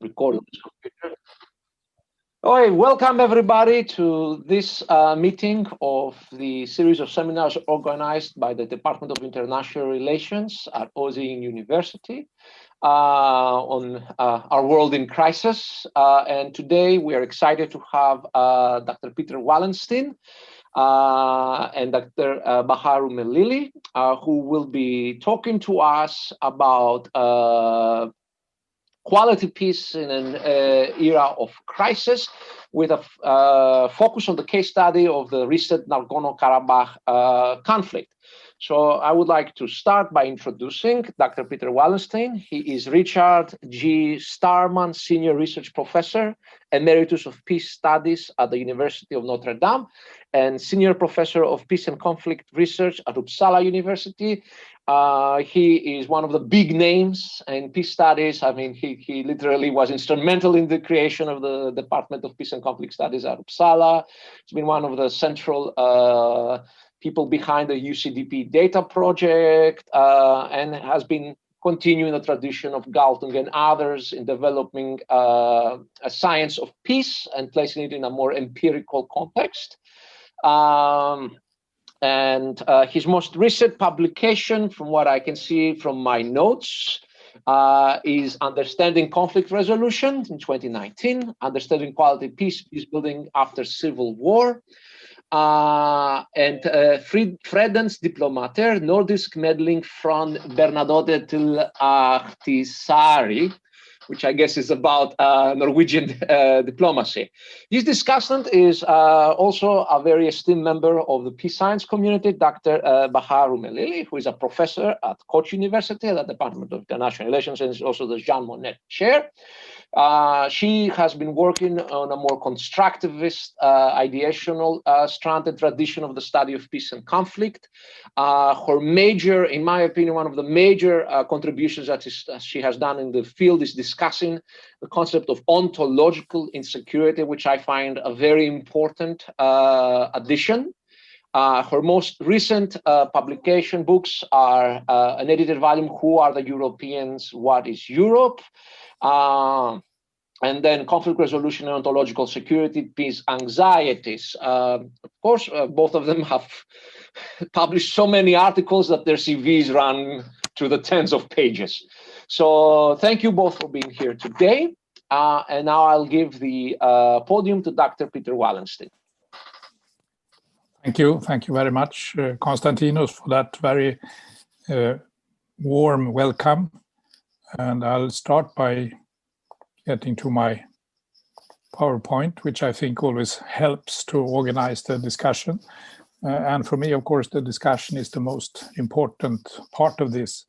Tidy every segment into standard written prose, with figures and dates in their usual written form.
record on this computer. Okay, welcome everybody to this meeting of the series of seminars organized by the Department of International Relations at Ozing University on our world in crisis. And today we are excited to have Dr. Peter Wallenstein and Dr. Baharu Melili, who will be talking to us about quality peace in an era of crisis, with a focus on the case study of the recent Nagorno-Karabakh conflict. So I would like to start by introducing Dr. Peter Wallenstein. He is Richard G. Starman Senior Research Professor, Emeritus of Peace Studies at the University of Notre Dame, and Senior Professor of Peace and Conflict Research at Uppsala University. He is one of the big names in peace studies. I mean, he literally was instrumental in the creation of the Department of Peace and Conflict Studies at Uppsala. He's been one of the central people behind the UCDP data project, and has been continuing the tradition of Galtung and others in developing a science of peace and placing it in a more empirical context. And his most recent publication, from what I can see from my notes, is Understanding Conflict Resolution in 2019, Understanding Quality Peace Building After Civil War, and Fredens Diplomater, Nordisk Medling från Bernadotte till Ahtisaari, which I guess is about Norwegian diplomacy. This discussant is also a very esteemed member of the peace science community, Dr. Baharu Melili, who is a professor at Koç University at the Department of International Relations and is also the Jean Monnet Chair. She has been working on a more constructivist, ideational strand and tradition of the study of peace and conflict. Her major, in my opinion, one of the major contributions that she has done in the field is discussing the concept of ontological insecurity, which I find a very important addition. Her most recent publication books are an edited volume, Who Are the Europeans? What is Europe? And then Conflict Resolution and Ontological Security, Peace Anxieties. Of course, both of them have published so many articles that their CVs run to the tens of pages. So thank you both for being here today. And now I'll give the podium to Dr. Peter Wallenstein. Thank you. Thank you very much, Konstantinos, for that very warm welcome. And I'll start by getting to my PowerPoint, which I think always helps to organize the discussion. And for me, of course, the discussion is the most important part of this.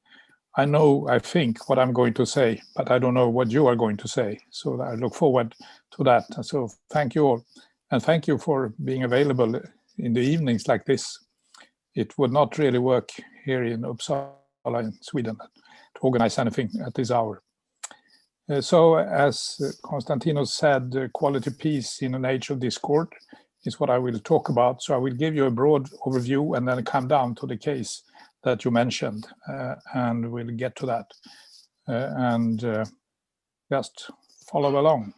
I think what I'm going to say, but I don't know what you are going to say. So I look forward to that. So thank you all. And thank you for being available in the evenings like this. It would not really work here in Uppsala in Sweden to organize anything at this hour. So as Konstantinos said, quality peace in an age of discord is what I will talk about. So I will give you a broad overview and then come down to the case that you mentioned, and we'll get to that. Just follow along.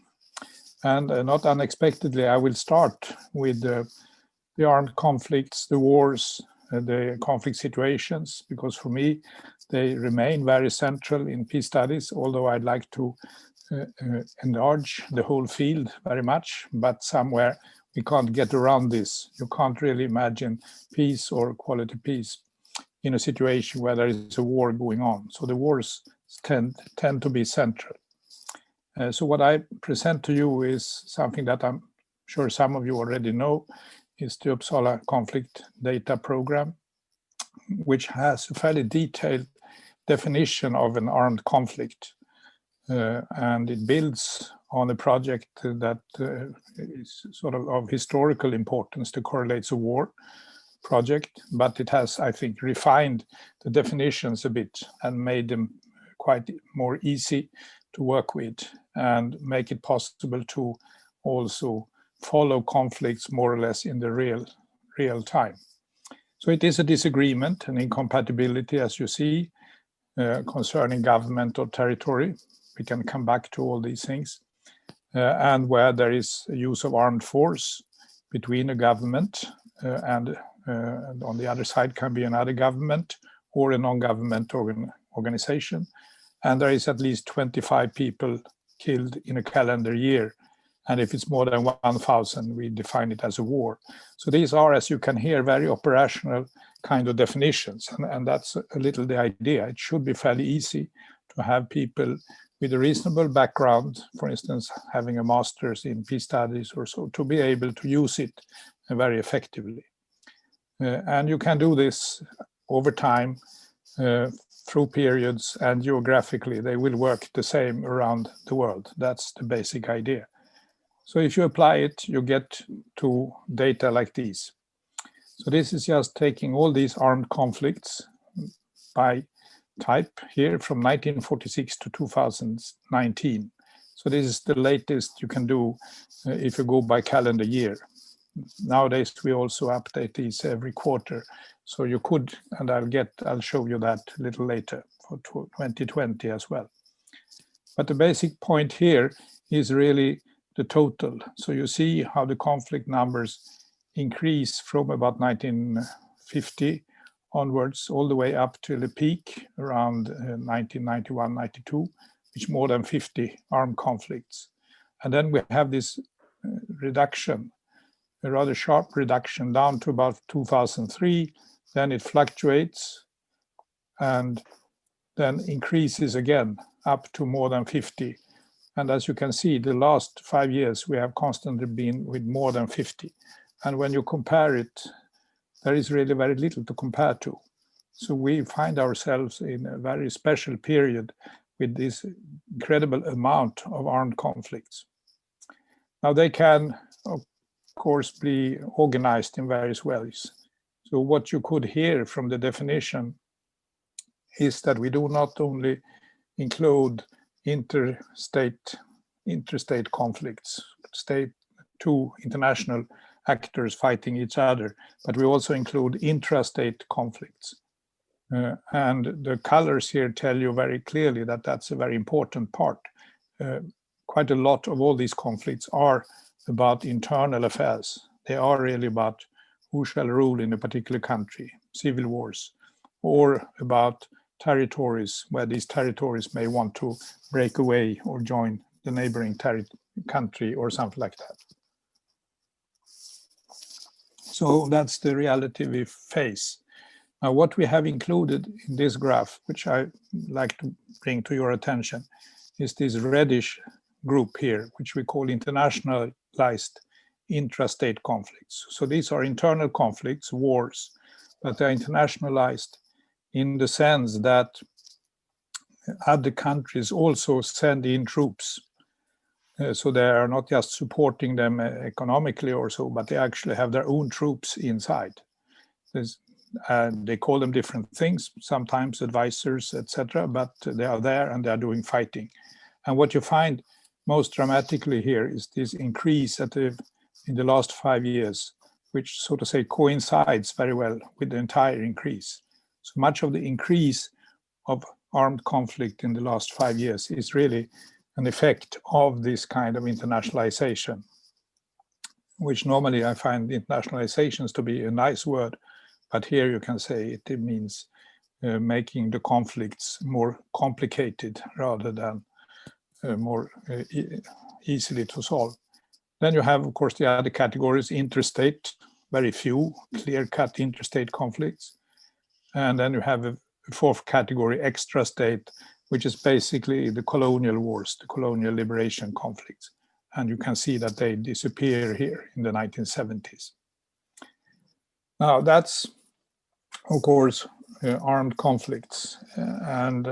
And not unexpectedly, I will start with the armed conflicts, the wars, the conflict situations, because for me, they remain very central in peace studies, although I'd like to enlarge the whole field very much, but somewhere we can't get around this. You can't really imagine peace or quality peace in a situation where there is a war going on. So the wars tend to be central. So what I present to you is something that I'm sure some of you already know, is the Uppsala Conflict Data Program, which has a fairly detailed definition of an armed conflict. And it builds on a project that is sort of historical importance, the Correlates of War project, but it has, I think, refined the definitions a bit and made them quite more easy to work with and make it possible to also follow conflicts more or less in the real time. So it is a disagreement and incompatibility, as you see, concerning government or territory We can come back to all these things. And where there is use of armed force between a government and on the other side can be another government or a non-government organization. And there is at least 25 people killed in a calendar year. And if it's more than 1,000, we define it as a war. So these are, as you can hear, very operational kind of definitions. And that's a little the idea. It should be fairly easy to have people with a reasonable background, for instance, having a master's in peace studies or so, to be able to use it very effectively. And you can do this over time through periods, and geographically they will work the same around the world. That's the basic idea. So if you apply it, you get to data like these. So this is just taking all these armed conflicts by type here from 1946 to 2019. So this is the latest you can do if you go by calendar year. Nowadays we also update these every quarter. So you could, and I'll show you that a little later for 2020 as well. But the basic point here is really the total. So you see how the conflict numbers increase from about 1950 onwards, all the way up to the peak around 1991, 92, which more than 50 armed conflicts. And then we have this reduction, a rather sharp reduction down to about 2003. Then it fluctuates and then increases again up to more than 50. And as you can see, the last 5 years, we have constantly been with more than 50. And when you compare it, there is really very little to compare to. So we find ourselves in a very special period with this incredible amount of armed conflicts. Now they can, of course, be organized in various ways. So what you could hear from the definition is that we do not only include interstate conflicts, two international actors fighting each other, but we also include intrastate conflicts. And the colors here tell you very clearly that that's a very important part. Quite a lot of all these conflicts are about internal affairs. They are really about who shall rule in a particular country, civil wars, or about territories where these territories may want to break away or join the neighboring country or something like that. So that's the reality we face. Now, what we have included in this graph, which I like to bring to your attention, is this reddish group here, which we call internationalized intrastate conflicts. So these are internal conflicts, wars, but they're internationalized in the sense that other countries also send in troops. So they are not just supporting them economically or so, but they actually have their own troops inside. They call them different things, sometimes advisors, etc., but they are there and they are doing fighting. And what you find most dramatically here is this increase in the last 5 years, which, so to say, coincides very well with the entire increase. So much of the increase of armed conflict in the last 5 years is really an effect of this kind of internationalization, which normally I find internationalizations to be a nice word, but here you can say it means making the conflicts more complicated rather than more easily to solve. Then you have, of course, the other categories, interstate, very few clear-cut interstate conflicts. And then you have a fourth category, extrastate, which is basically the colonial wars, the colonial liberation conflicts. And you can see that they disappear here in the 1970s. Now that's, of course, armed conflicts. And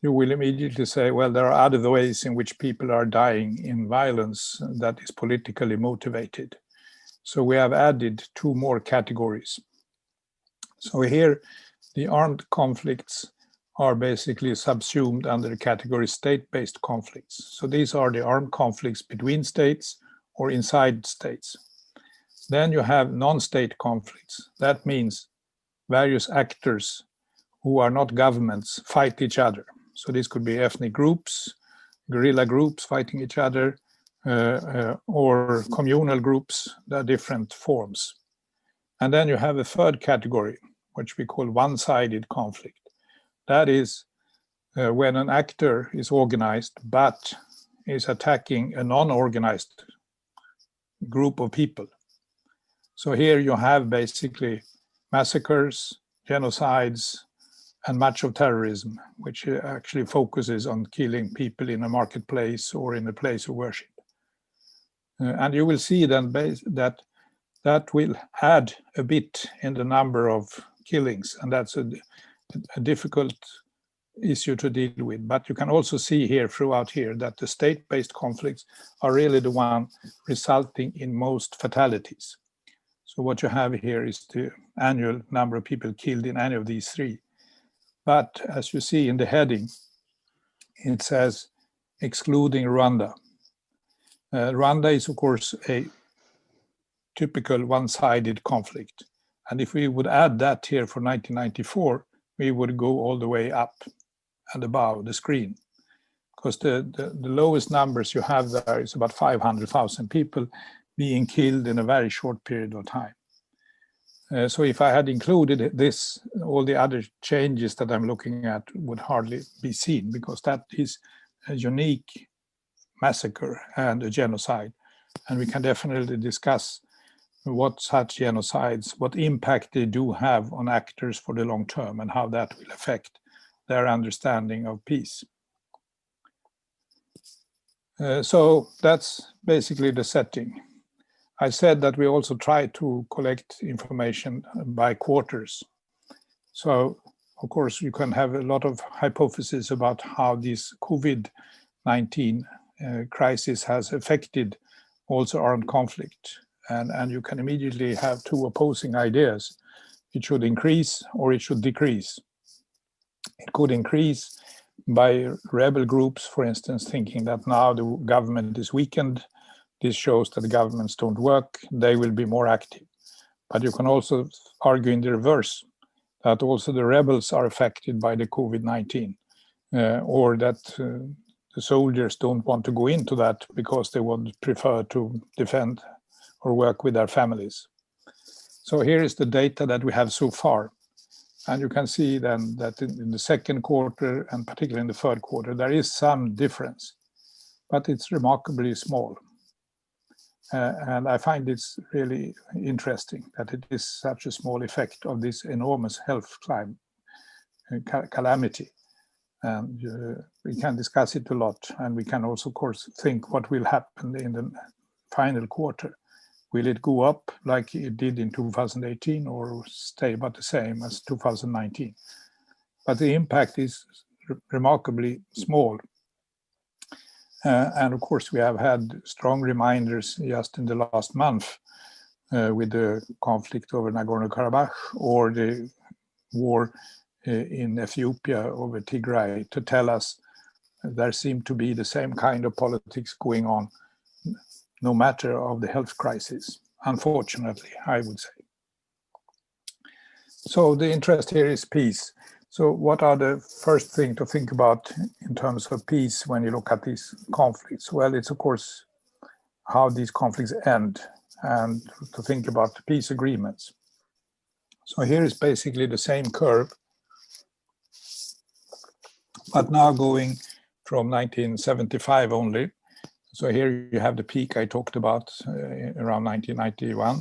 you will immediately say, well, there are other ways in which people are dying in violence that is politically motivated. So we have added two more categories. So here, the armed conflicts are basically subsumed under the category state-based conflicts. So these are the armed conflicts between states or inside states. Then you have non-state conflicts. That means various actors who are not governments fight each other. So this could be ethnic groups guerrilla groups fighting each other, or communal groups. There are different forms. And then you have a third category, which we call one-sided conflict. That is when an actor is organized but is attacking a non-organized group of people. So here you have basically massacres, genocides, and much of terrorism, which actually focuses on killing people in a marketplace or in a place of worship. And you will see then that will add a bit in the number of killings, and that's a difficult issue to deal with. But you can also see here throughout here that the state-based conflicts are really the one resulting in most fatalities. So what you have here is the annual number of people killed in any of these three. But as you see in the heading, it says excluding Rwanda. Rwanda is, of course, a typical one-sided conflict. And if we would add that here for 1994, we would go all the way up and above the screen. Because the lowest numbers you have there is about 500,000 people being killed in a very short period of time. So if I had included this, all the other changes that I'm looking at would hardly be seen, because that is a unique massacre and a genocide. And we can definitely discuss what such genocides, what impact they do have on actors for the long term, and how that will affect their understanding of peace. So that's basically the setting. I said that we also try to collect information by quarters. So, of course, you can have a lot of hypotheses about how this COVID-19 crisis has affected also armed conflict. And you can immediately have two opposing ideas. It should increase or it should decrease. It could increase by rebel groups, for instance, thinking that now the government is weakened. This shows that the governments don't work, they will be more active. But you can also argue in the reverse, that also the rebels are affected by the COVID-19, or that the soldiers don't want to go into that because they would prefer to defend or work with their families. So here is the data that we have so far. And you can see then that in the second quarter, and particularly in the third quarter, there is some difference, but it's remarkably small. And I find it's really interesting that it is such a small effect of this enormous health calamity. And we can discuss it a lot. And we can also, of course, think what will happen in the final quarter. Will it go up like it did in 2018 or stay about the same as 2019? But the impact is remarkably small. And of course, we have had strong reminders just in the last month with the conflict over Nagorno-Karabakh or the war in Ethiopia over Tigray to tell us there seem to be the same kind of politics going on, no matter of the health crisis, unfortunately, I would say. So the interest here is peace. So what are the first thing to think about in terms of peace when you look at these conflicts? Well, it's of course how these conflicts end and to think about the peace agreements. So here is basically the same curve, but now going from 1975 only. So here you have the peak I talked about around 1991,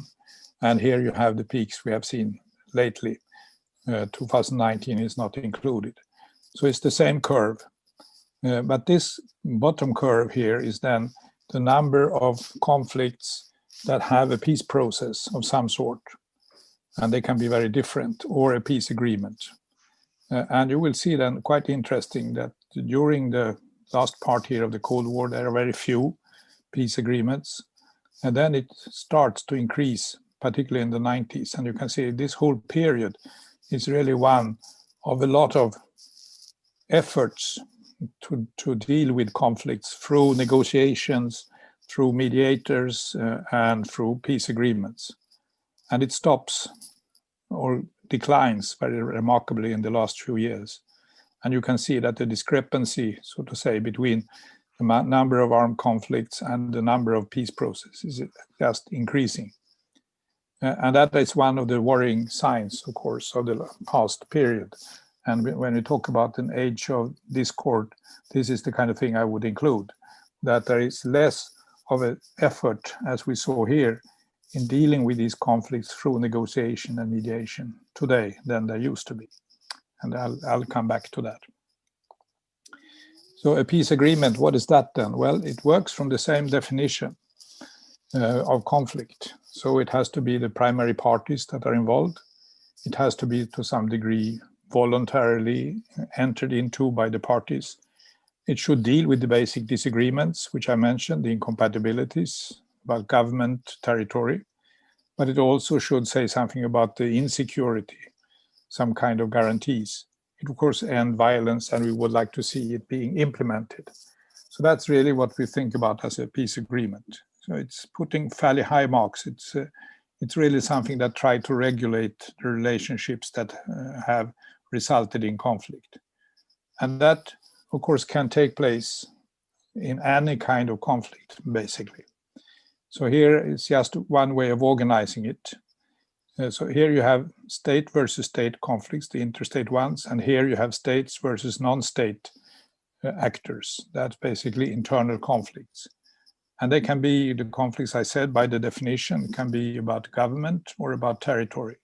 and here you have the peaks we have seen lately. 2019 is not included. So it's the same curve. But this bottom curve here is then the number of conflicts that have a peace process of some sort. And they can be very different, or a peace agreement. And you will see then quite interesting that during the last part here of the Cold War, there are very few peace agreements. And then it starts to increase, particularly in the 90s. And you can see this whole period is really one of a lot of efforts to deal with conflicts through negotiations, through mediators, and through peace agreements. And it stops or declines very remarkably in the last few years. And you can see that the discrepancy, so to say, between the number of armed conflicts and the number of peace processes is just increasing. And that is one of the worrying signs, of course, of the past period. And when we talk about an age of discord, this is the kind of thing I would include, that there is less of an effort, as we saw here, in dealing with these conflicts through negotiation and mediation today than there used to be. And I'll come back to that. So a peace agreement, what is that then? Well, it works from the same definition of conflict. So it has to be the primary parties that are involved. It has to be to some degree voluntarily entered into by the parties. It should deal with the basic disagreements, which I mentioned, the incompatibilities about government, territory, but it also should say something about the insecurity, some kind of guarantees. It, of course, end violence, and we would like to see it being implemented. So that's really what we think about as a peace agreement. So it's putting fairly high marks. It's really something that tries to regulate the relationships that have resulted in conflict. And that, of course, can take place in any kind of conflict, basically. So here is just one way of organizing it. So here you have state versus state conflicts, the interstate ones, and here you have states versus non-state actors. That's basically internal conflicts. And they can be, the conflicts I said by the definition, can be about government or about territory.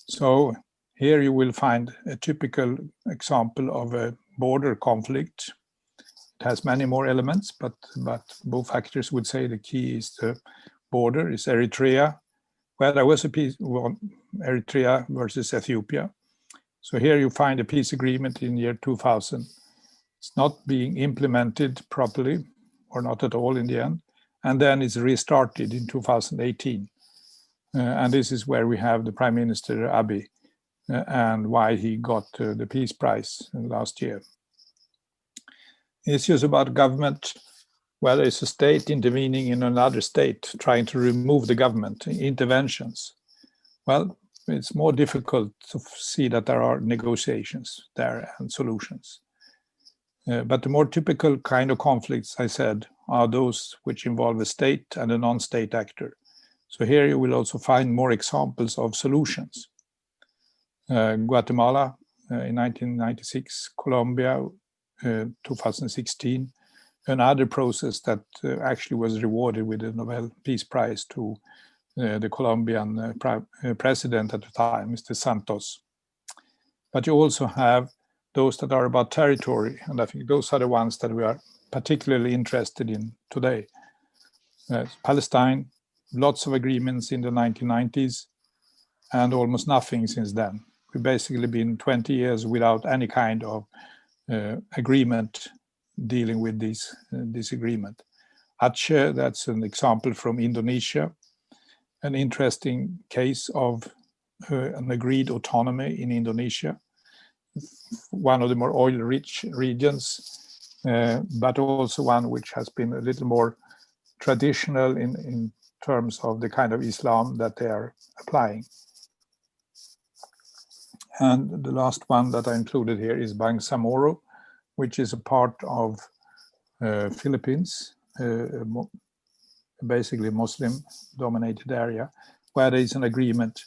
So here you will find a typical example of a border conflict. It has many more elements, but both actors would say the key is the border, is Eritrea, where there was a peace, Eritrea versus Ethiopia. So here you find a peace agreement in year 2000. It's not being implemented properly, or not at all in the end, and then it's restarted in 2018. And this is where we have the Prime Minister Abiy and why he got the Peace Prize last year. Issues about government, where there is a state intervening in another state, trying to remove the government, interventions. Well, it's more difficult to see that there are negotiations there and solutions. But the more typical kind of conflicts, I said, are those which involve a state and a non-state actor. So here you will also find more examples of solutions. Guatemala in 1996, Colombia 2016, another process that actually was rewarded with the Nobel Peace Prize to the Colombian president at the time, Mr. Santos. But you also have those that are about territory, and I think those are the ones that we are particularly interested in today. Palestine, lots of agreements in the 1990s, and almost nothing since then. We've basically been 20 years without any kind of agreement dealing with this disagreement. Aceh, that's an example from Indonesia, an interesting case of an agreed autonomy in Indonesia, one of the more oil-rich regions, but also one which has been a little more traditional in terms of the kind of Islam that they are applying. And the last one that I included here is Bangsamoro, which is a part of Philippines, basically Muslim-dominated area, where there is an agreement.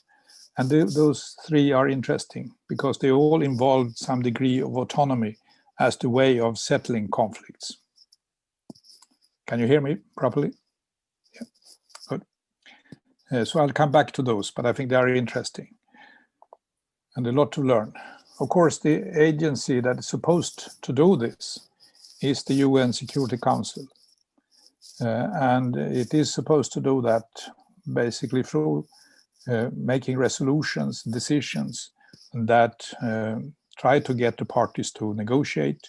And those three are interesting because they all involve some degree of autonomy as the way of settling conflicts. Can you hear me properly? Yeah, good. So I'll come back to those, but I think they are interesting and a lot to learn. Of course, the agency that is supposed to do this is the UN Security Council. And it is supposed to do that basically through making resolutions, decisions that try to get the parties to negotiate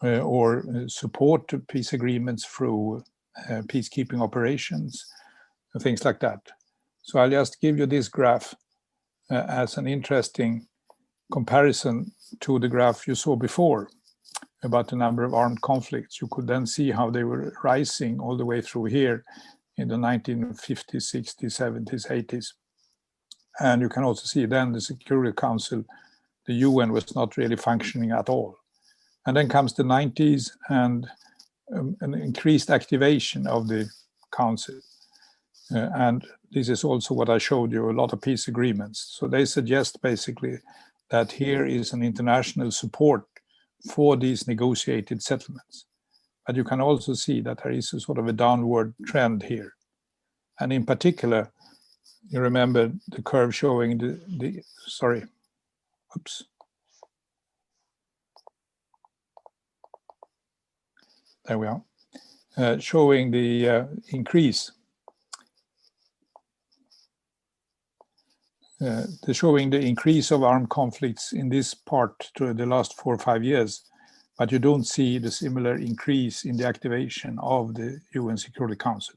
or support peace agreements through peacekeeping operations, things like that. So I'll just give you this graph as an interesting comparison to the graph you saw before about the number of armed conflicts. You could then see how they were rising all the way through here in the 1950s, 60s, 70s, 80s. And you can also see then the Security Council, the UN was not really functioning at all. And then comes the 90s, and an increased activation of the council. And this is also what I showed you, a lot of peace agreements. So they suggest basically that here is an international support for these negotiated settlements. But you can also see that there is a sort of a downward trend here. And in particular, you remember the curve showing there we are, showing the increase. Showing the increase of armed conflicts in this part to the last 4 or 5 years, but you don't see the similar increase in the activation of the UN Security Council.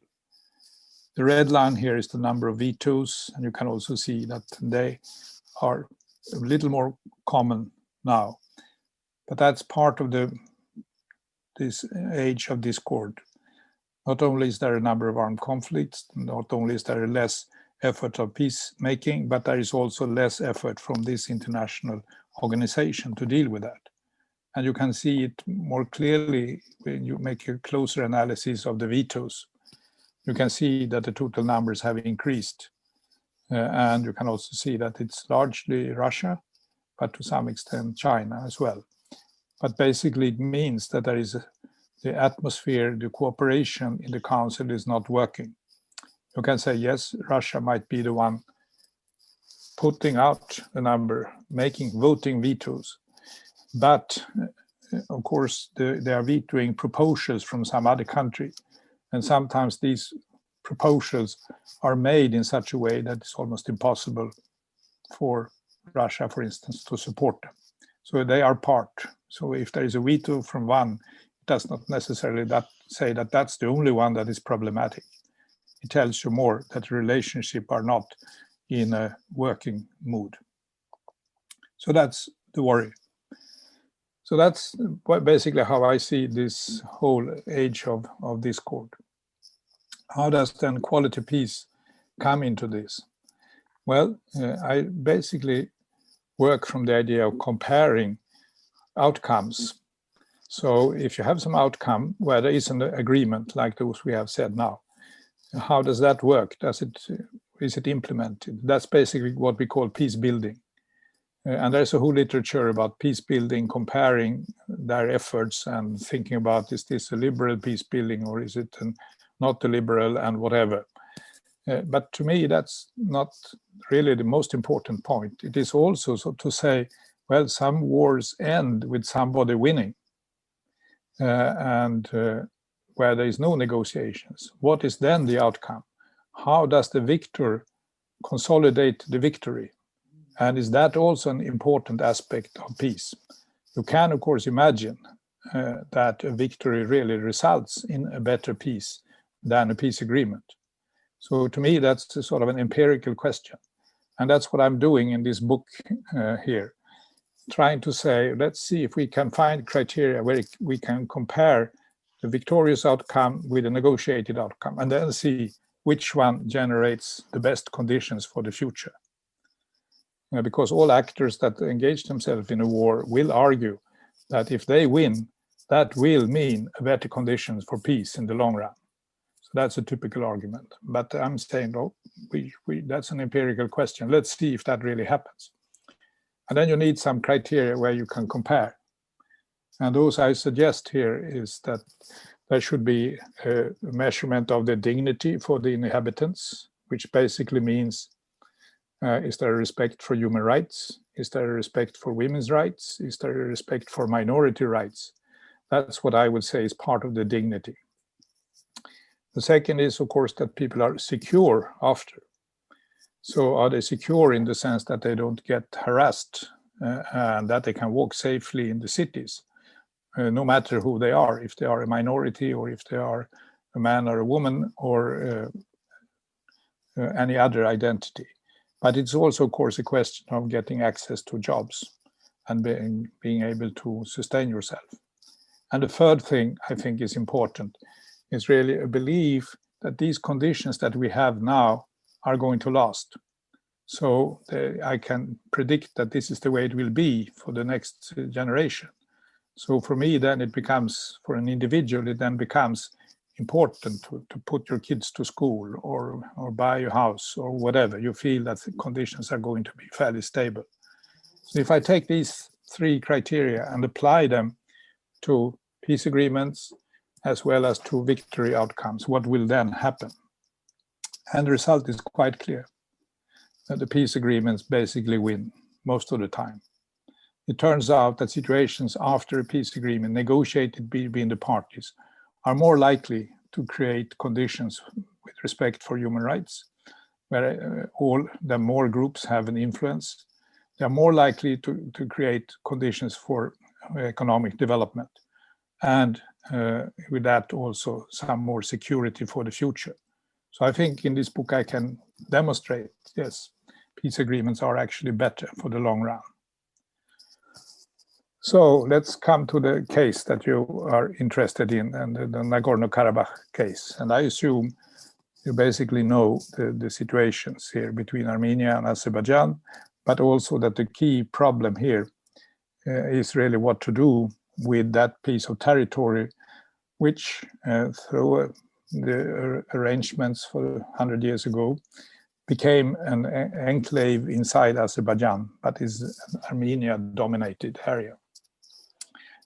The red line here is the number of vetoes, and you can also see that they are a little more common now. But that's part of this age of discord. Not only is there a number of armed conflicts, not only is there less effort of peacemaking, but there is also less effort from this international organization to deal with that. And you can see it more clearly when you make a closer analysis of the vetoes. You can see that the total numbers have increased. And you can also see that it's largely Russia, but to some extent China as well. But basically it means that there is the atmosphere, the cooperation in the council is not working. You can say, yes, Russia might be the one putting out a number, making voting vetoes. But of course, they are vetoing proposals from some other country. And sometimes these proposals are made in such a way that it's almost impossible for Russia, for instance, to support them. So they are part. So if there is a veto from one, it does not necessarily say that that's the only one that is problematic. It tells you more that the relationship are not in a working mood. So that's the worry. So that's basically how I see this whole age of discord. How does then quality peace come into this? Well, I basically work from the idea of comparing outcomes. So if you have some outcome where there is an agreement like those we have said now, how does that work? Is it implemented? That's basically what we call peace building. And there's a whole literature about peace building, comparing their efforts and thinking about, is this a liberal peace building or is it not a liberal and whatever. But to me, that's not really the most important point. It is also so to say, well, some wars end with somebody winning. Where there is no negotiations. What is then the outcome? How does the victor consolidate the victory? And is that also an important aspect of peace? You can, of course, imagine that a victory really results in a better peace than a peace agreement. So to me, that's a sort of an empirical question. And that's what I'm doing in this book here, trying to say, let's see if we can find criteria where we can compare the victorious outcome with a negotiated outcome, and then see which one generates the best conditions for the future. Because all actors that engage themselves in a war will argue that if they win, that will mean better conditions for peace in the long run. So that's a typical argument. But I'm saying, no, that's an empirical question. Let's see if that really happens. And then you need some criteria where you can compare. And those I suggest here is that there should be a measurement of the dignity for the inhabitants, which basically means, is there a respect for human rights? Is there a respect for women's rights? Is there a respect for minority rights? That's what I would say is part of the dignity. The second is, of course, that people are secure after. So are they secure in the sense that they don't get harassed and that they can walk safely in the cities? No matter who they are, if they are a minority or if they are a man or a woman or any other identity. But it's also, of course, a question of getting access to jobs and being able to sustain yourself. And the third thing I think is important is really a belief that these conditions that we have now are going to last. So I can predict that this is the way it will be for the next generation. So for me, then it becomes, for an individual, it then becomes important to put your kids to school or buy a house or whatever. You feel that the conditions are going to be fairly stable. So if I take these three criteria and apply them to peace agreements as well as to victory outcomes, what will then happen? And the result is quite clear. That the peace agreements basically win most of the time. It turns out that situations after a peace agreement negotiated between the parties are more likely to create conditions with respect for human rights, where the more groups have an influence. They are more likely to create conditions for economic development, and with that also some more security for the future. So I think in this book I can demonstrate, yes, peace agreements are actually better for the long run. So let's come to the case that you are interested in, and the Nagorno-Karabakh case. And I assume you basically know the situations here between Armenia and Azerbaijan, but also that the key problem here is really what to do with that piece of territory, which through the arrangements for 100 years ago became an enclave inside Azerbaijan, but is an Armenia-dominated area.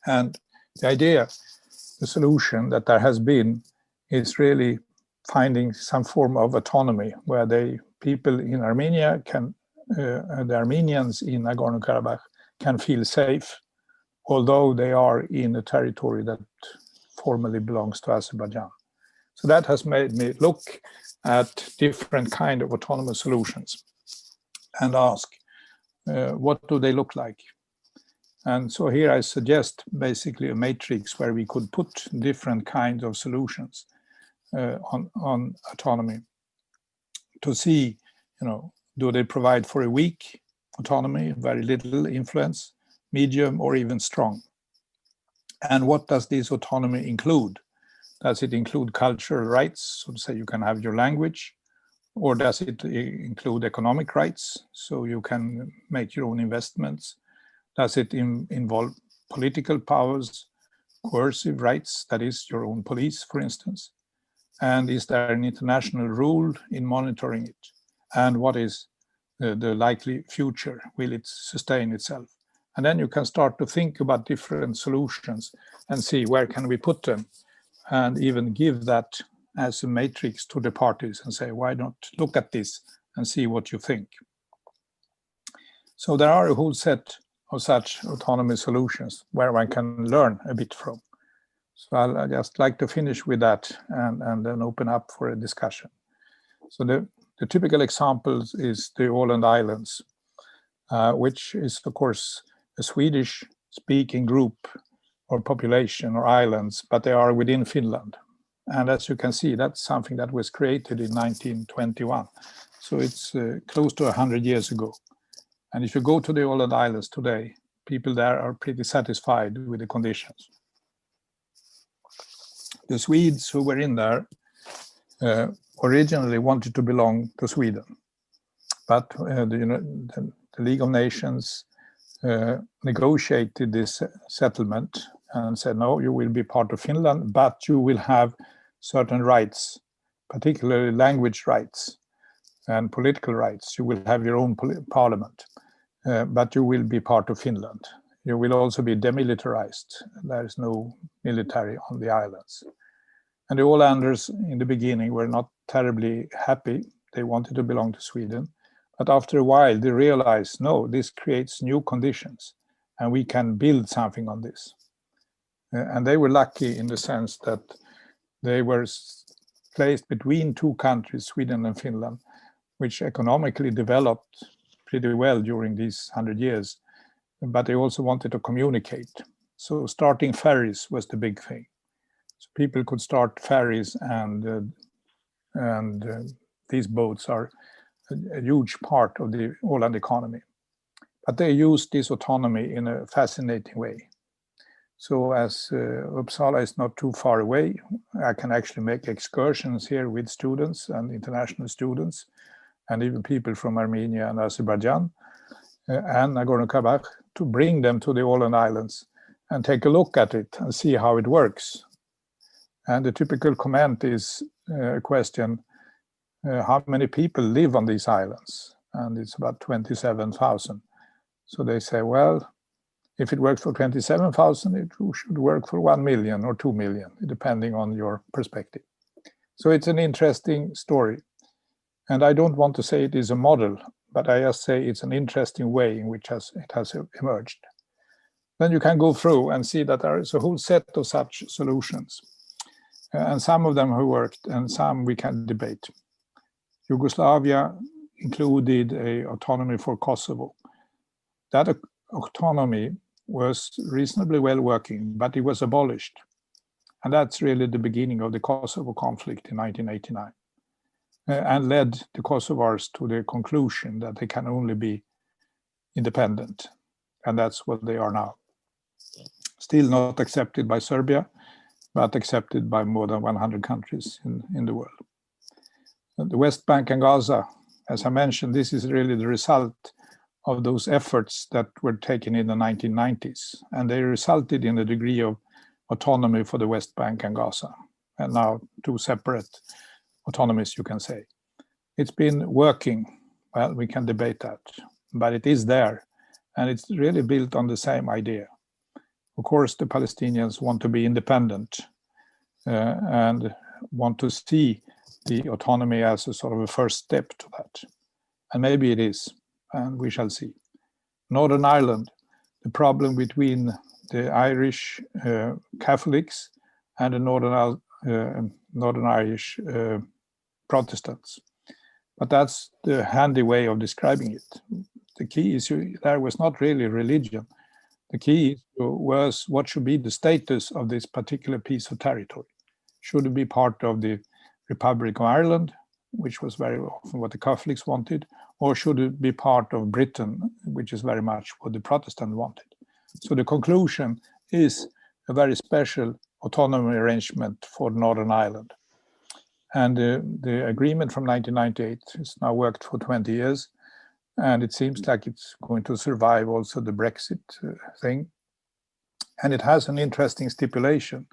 And the idea, the solution that there has been is really finding some form of autonomy where the people in Armenia can, the Armenians in Nagorno-Karabakh can feel safe, although they are in a territory that formally belongs to Azerbaijan. So that has made me look at different kind of autonomous solutions and ask, what do they look like? And so here I suggest basically a matrix where we could put different kinds of solutions on autonomy to see, do they provide for a weak autonomy, very little influence, medium, or even strong? And what does this autonomy include? Does it include cultural rights, so to say you can have your language, or does it include economic rights, so you can make your own investments? Does it involve political powers, coercive rights, that is your own police, for instance? And is there an international rule in monitoring it? And what is the likely future? Will it sustain itself? And then you can start to think about different solutions and see where can we put them, and even give that as a matrix to the parties and say, why not look at this and see what you think? So there are a whole set of such autonomous solutions where one can learn a bit from. So I'll just like to finish with that and then open up for a discussion. So the typical example is the Orland Islands, which is, of course, a Swedish-speaking group or population or islands, but they are within Finland. And as you can see, that's something that was created in 1921. So it's close to 100 years ago. And if you go to the Orland Islands today, people there are pretty satisfied with the conditions. The Swedes who were in there originally wanted to belong to Sweden. But the League of Nations negotiated this settlement and said, no, you will be part of Finland, but you will have certain rights, particularly language rights and political rights. You will have your own parliament. But you will be part of Finland. You will also be demilitarized. There is no military on the islands. And the Ålanders in the beginning were not terribly happy. They wanted to belong to Sweden. But after a while, they realized, no, this creates new conditions and we can build something on this. And they were lucky in the sense that they were placed between two countries, Sweden and Finland, which economically developed pretty well during these 100 years, but they also wanted to communicate. So starting ferries was the big thing. So people could start ferries, and these boats are a huge part of the Åland economy. But they used this autonomy in a fascinating way. So as Uppsala is not too far away, I can actually make excursions here with students and international students, and even people from Armenia and Azerbaijan and Nagorno-Karabakh, to bring them to the Orland Islands and take a look at it and see how it works. And the typical comment is a question, how many people live on these islands? And it's about 27,000. So they say, well, if it works for 27,000, it should work for 1 million or 2 million, depending on your perspective. So it's an interesting story. And I don't want to say it is a model, but I just say it's an interesting way in which it has emerged. Then you can go through and see that there is a whole set of such solutions. And some of them have worked and some we can debate. Yugoslavia included a autonomy for Kosovo. That autonomy was reasonably well working, but it was abolished. And that's really the beginning of the Kosovo conflict in 1989. And led the Kosovars to the conclusion that they can only be independent. And that's what they are now. Still not accepted by Serbia, but accepted by more than 100 countries in the world. And the West Bank and Gaza, as I mentioned, this is really the result of those efforts that were taken in the 1990s. And they resulted in a degree of autonomy for the West Bank and Gaza. And now 2 separate autonomies, you can say. It's been working. Well, we can debate that, but it is there. And it's really built on the same idea. Of course, the Palestinians want to be independent and want to see the autonomy as a sort of a first step to that. And maybe it is, and we shall see. Northern Ireland, the problem between the Irish Catholics and the Northern Irish Protestants. But that's the handy way of describing it. The key issue there was not really religion. The key was what should be the status of this particular piece of territory. Should it be part of the Republic of Ireland, which was very often what the Catholics wanted, or should it be part of Britain, which is very much what the Protestants wanted? So the conclusion is a very special autonomy arrangement for Northern Ireland. And the agreement from 1998 has now worked for 20 years. And it seems like it's going to survive also the Brexit thing. And it has an interesting stipulation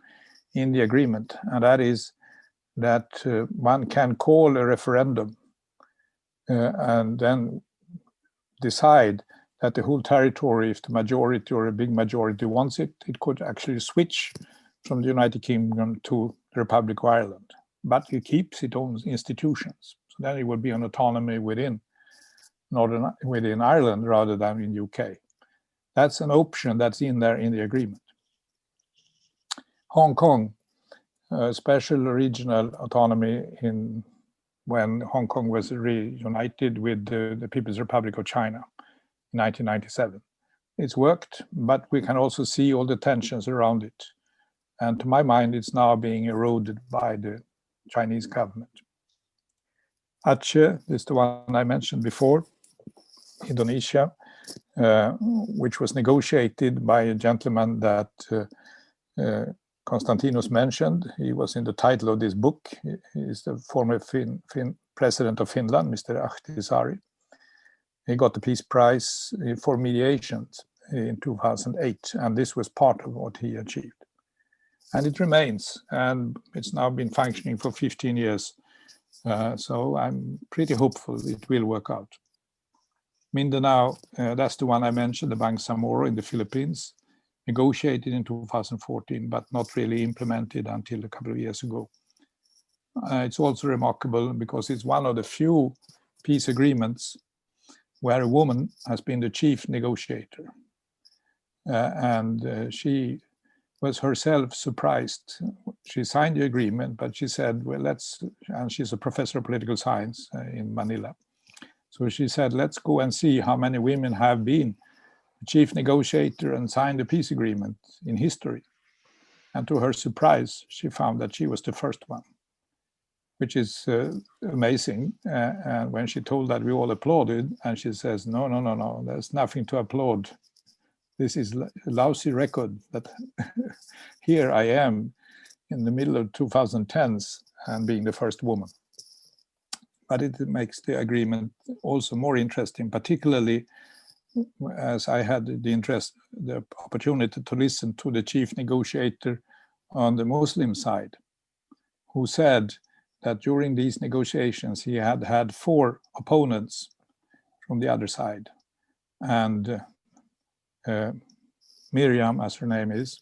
in the agreement, and that is that one can call a referendum and then decide that the whole territory, if the majority or a big majority wants it, it could actually switch from the United Kingdom to the Republic of Ireland. But it keeps its own institutions. So then it would be an autonomy within Ireland rather than in UK. That's an option that's in there in the agreement. Hong Kong, special regional autonomy when Hong Kong was reunited with the People's Republic of China in 1997. It's worked, but we can also see all the tensions around it. And to my mind, it's now being eroded by the Chinese government. Aceh is the one I mentioned before, Indonesia, which was negotiated by a gentleman that Konstantinos mentioned. He was in the title of this book. He is the former president of Finland, Mr. Ahtisaari. He got the Peace Prize for mediation in 2008, and this was part of what he achieved. And it remains, and it's now been functioning for 15 years. So I'm pretty hopeful it will work out. Mindanao, that's the one I mentioned, the Bangsamoro in the Philippines, negotiated in 2014, but not really implemented until a couple of years ago. It's also remarkable because it's one of the few peace agreements where a woman has been the chief negotiator. And she was herself surprised. She signed the agreement, but she said, well, and she's a professor of political science in Manila. So she said, let's go and see how many women have been chief negotiator and signed a peace agreement in history. And to her surprise, she found that she was the first one, which is amazing. And when she told that, we all applauded, and she says, no, there's nothing to applaud. This is a lousy record that here I am in the middle of 2010s and being the first woman. But it makes the agreement also more interesting, particularly as I had the opportunity to listen to the chief negotiator on the Muslim side, who said that during these negotiations he had had 4 opponents from the other side, and Miriam, as her name is,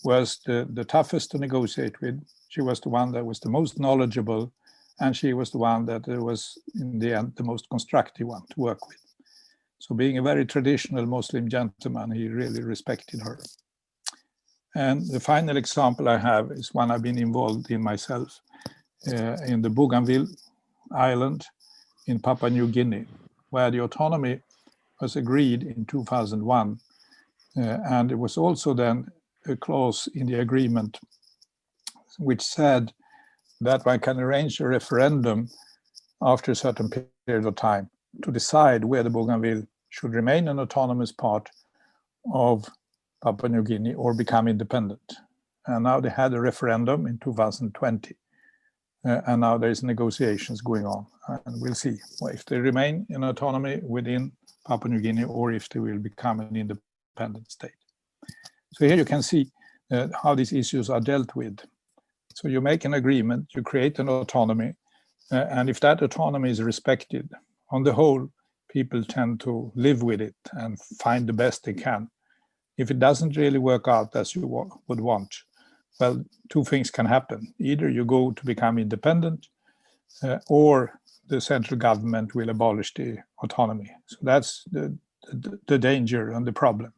was the toughest to negotiate with. She was the one that was the most knowledgeable, and she was the one that was, in the end, the most constructive one to work with. So being a very traditional Muslim gentleman, he really respected her. And the final example I have is one I've been involved in myself, in the Bougainville Island in Papua New Guinea, where the autonomy was agreed in 2001. And it was also then a clause in the agreement which said that one can arrange a referendum after a certain period of time to decide whether Bougainville should remain an autonomous part of Papua New Guinea or become independent. And now they had a referendum in 2020. And now there's negotiations going on. And we'll see if they remain in autonomy within Papua New Guinea or if they will become an independent state. So here you can see how these issues are dealt with. So you make an agreement, you create an autonomy, and if that autonomy is respected, on the whole, people tend to live with it and find the best they can. If it doesn't really work out as you would want, well, 2 things can happen. Either you go to become independent, or the central government will abolish the autonomy. So that's the danger and the problem.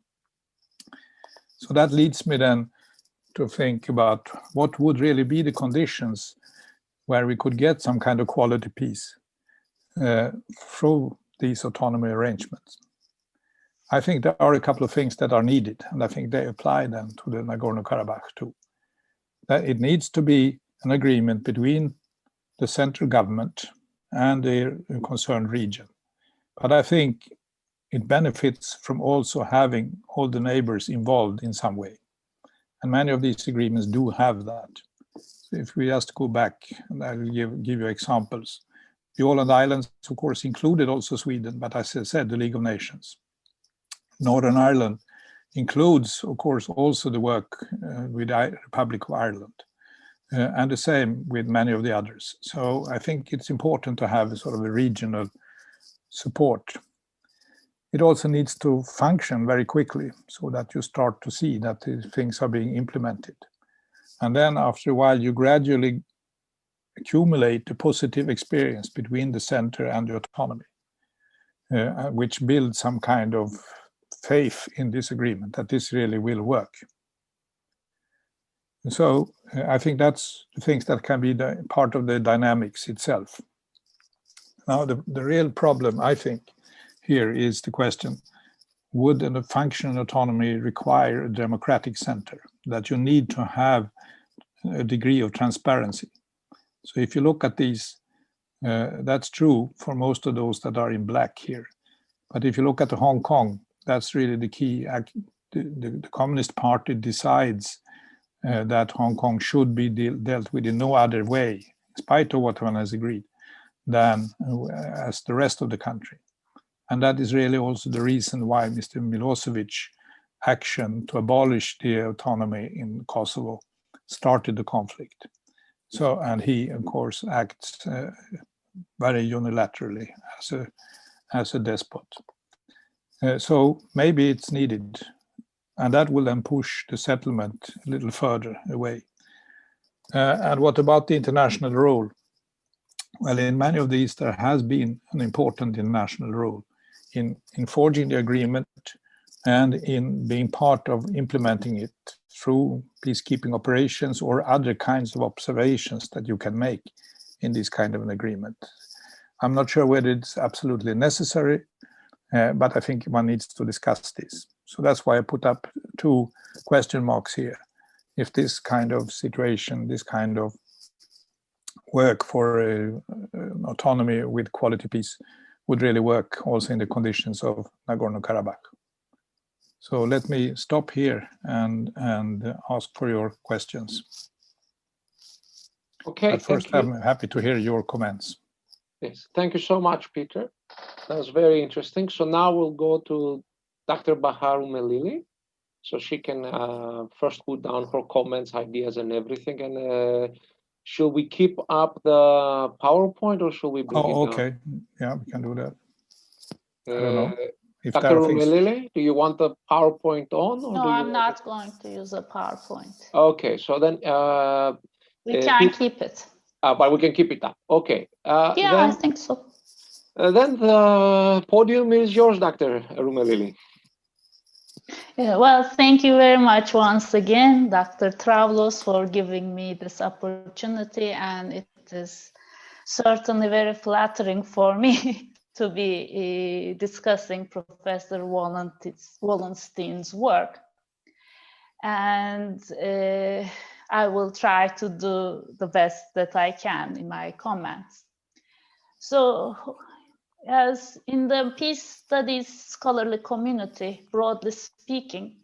So that leads me then to think about what would really be the conditions where we could get some kind of quality peace through these autonomy arrangements. I think there are a couple of things that are needed, and I think they apply then to the Nagorno-Karabakh too. That it needs to be an agreement between the central government and the concerned region. But I think it benefits from also having all the neighbors involved in some way. And many of these agreements do have that. So if we just go back, and I will give you examples. The Orland Islands, of course, included also Sweden, but as I said, the League of Nations. Northern Ireland includes, of course, also the work with the Republic of Ireland, and the same with many of the others. So I think it's important to have a sort of a regional support. It also needs to function very quickly so that you start to see that things are being implemented. And then after a while, you gradually accumulate a positive experience between the center and the autonomy, which builds some kind of faith in this agreement that this really will work. So I think that's the things that can be part of the dynamics itself. Now, the real problem, I think, here is the question, would a functional autonomy require a democratic center? That you need to have a degree of transparency. So if you look at these, that's true for most of those that are in black here. But if you look at the Hong Kong, that's really the key. The Communist Party decides that Hong Kong should be dealt with in no other way, in spite of what one has agreed, than as the rest of the country. And that is really also the reason why Mr. Milosevic's action to abolish the autonomy in Kosovo started the conflict. So, and he, of course, acts very unilaterally as a despot. So maybe it's needed, and that will then push the settlement a little further away. And what about the international role? Well, in many of these, there has been an important international role in forging the agreement and in being part of implementing it through peacekeeping operations or other kinds of observations that you can make in this kind of an agreement. I'm not sure whether it's absolutely necessary, but I think one needs to discuss this. So that's why I put up 2 question marks here. If this kind of situation, this kind of work for an autonomy with quality peace would really work also in the conditions of Nagorno-Karabakh. So let me stop here and ask for your questions. Okay. But first, I'm happy to hear your comments. Yes, thank you so much, Peter. That was very interesting. So now we'll go to Dr. Bahar Umelili. So she can first put down her comments, ideas, and everything. And should we keep up the PowerPoint or should we bring it down? Okay. Yeah, we can do that. I don't know. If Dr. Umelili, do you want the PowerPoint on? Or no, do you I'm not going to use a PowerPoint. Okay, so then we can keep it. But we can keep it up. Okay. Yeah, then, I think so. Then the podium is yours, Dr. Umelili. Yeah, well, thank you very much once again, Dr. Travlos, for giving me this opportunity, and it is certainly very flattering for me to be discussing Professor Wallenstein's work. And I will try to do the best that I can in my comments. So, as in the peace studies scholarly community, broadly speaking,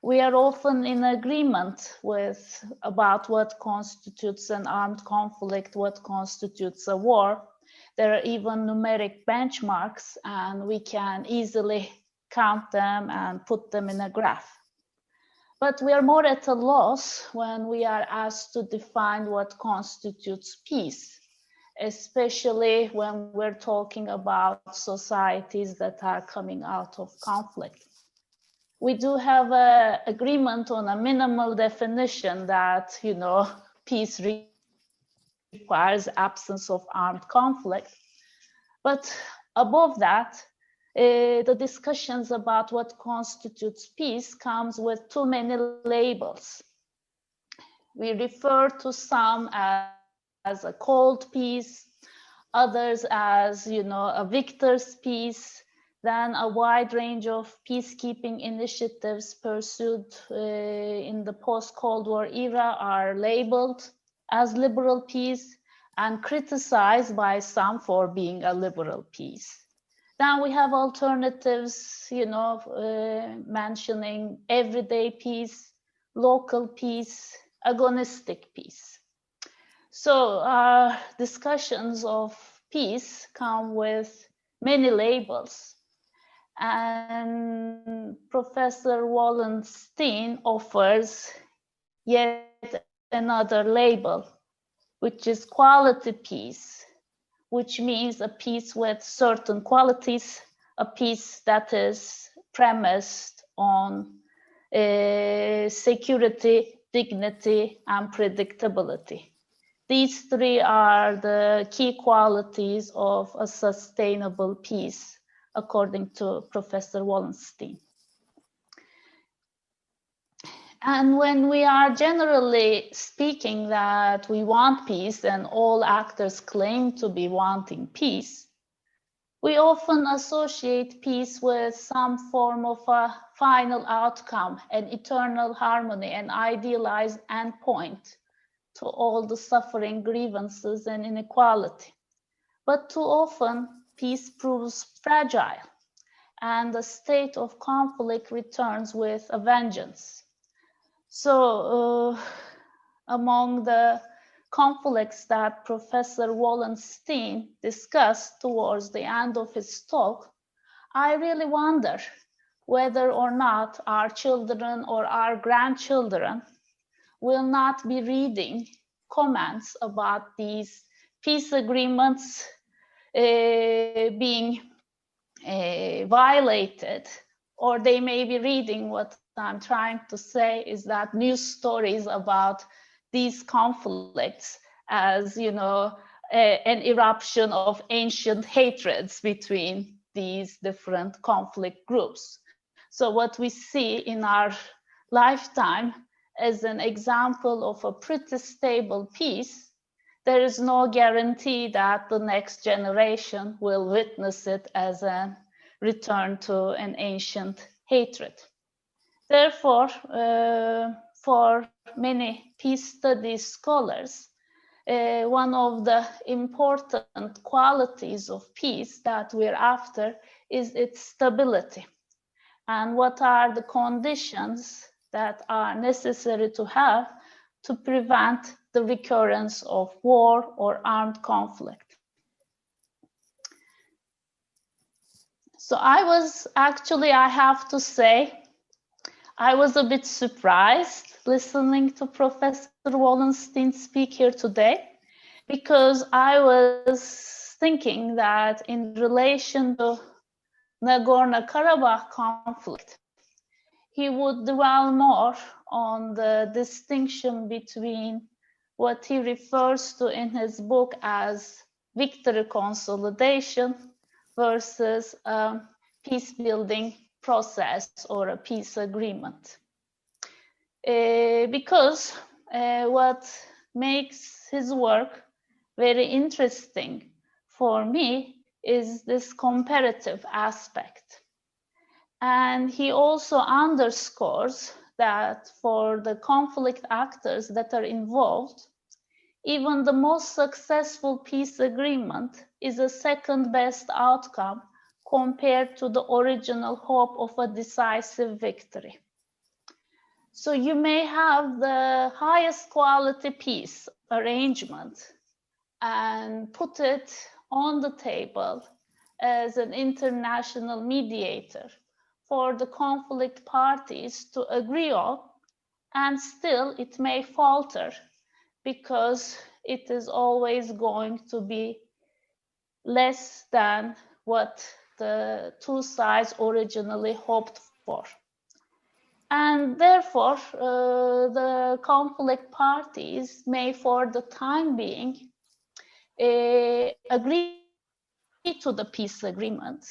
we are often in agreement about what constitutes an armed conflict, what constitutes a war. There are even numeric benchmarks, and we can easily count them and put them in a graph. But we are more at a loss when we are asked to define what constitutes peace, especially when we're talking about societies that are coming out of conflict. We do have an agreement on a minimal definition that, peace requires absence of armed conflict. But above that, the discussions about what constitutes peace comes with too many labels. We refer to some as a cold peace, others as, a victor's peace. Then a wide range of peacekeeping initiatives pursued in the post-Cold War era are labeled as liberal peace and criticized by some for being a liberal peace. Then we have alternatives, mentioning everyday peace, local peace, agonistic peace. So our discussions of peace come with many labels. And Professor Wallenstein offers yet another label, which is quality peace, which means a peace with certain qualities, a peace that is premised on security, dignity, and predictability. These three are the key qualities of a sustainable peace, according to Professor Wallenstein. And when we are generally speaking that we want peace and all actors claim to be wanting peace, we often associate peace with some form of a final outcome, an eternal harmony, an idealized endpoint to all the suffering, grievances, and inequality. But too often, peace proves fragile, and the state of conflict returns with a vengeance. So, among the conflicts that Professor Wallenstein discussed towards the end of his talk, I really wonder whether or not our children or our grandchildren will not be reading comments about these peace agreements being violated, or they may be reading what I'm trying to say is that news stories about these conflicts as, an eruption of ancient hatreds between these different conflict groups. So what we see in our lifetime as an example of a pretty stable peace, there is no guarantee that the next generation will witness it as a return to an ancient hatred. Therefore, for many peace studies scholars, one of the important qualities of peace that we're after is its stability. And what are the conditions that are necessary to have to prevent the recurrence of war or armed conflict? So I have to say, I was a bit surprised listening to Professor Wallenstein speak here today, because I was thinking that in relation to Nagorno-Karabakh conflict, he would dwell more on the distinction between what he refers to in his book as victory consolidation versus a peace-building process or a peace agreement. Because what makes his work very interesting for me is this comparative aspect. And he also underscores that for the conflict actors that are involved, even the most successful peace agreement is a second best outcome compared to the original hope of a decisive victory. So you may have the highest quality peace arrangement and put it on the table as an international mediator for the conflict parties to agree on, and still it may falter because it is always going to be less than what the two sides originally hoped for. And therefore, the conflict parties may, for the time being, agree to the peace agreement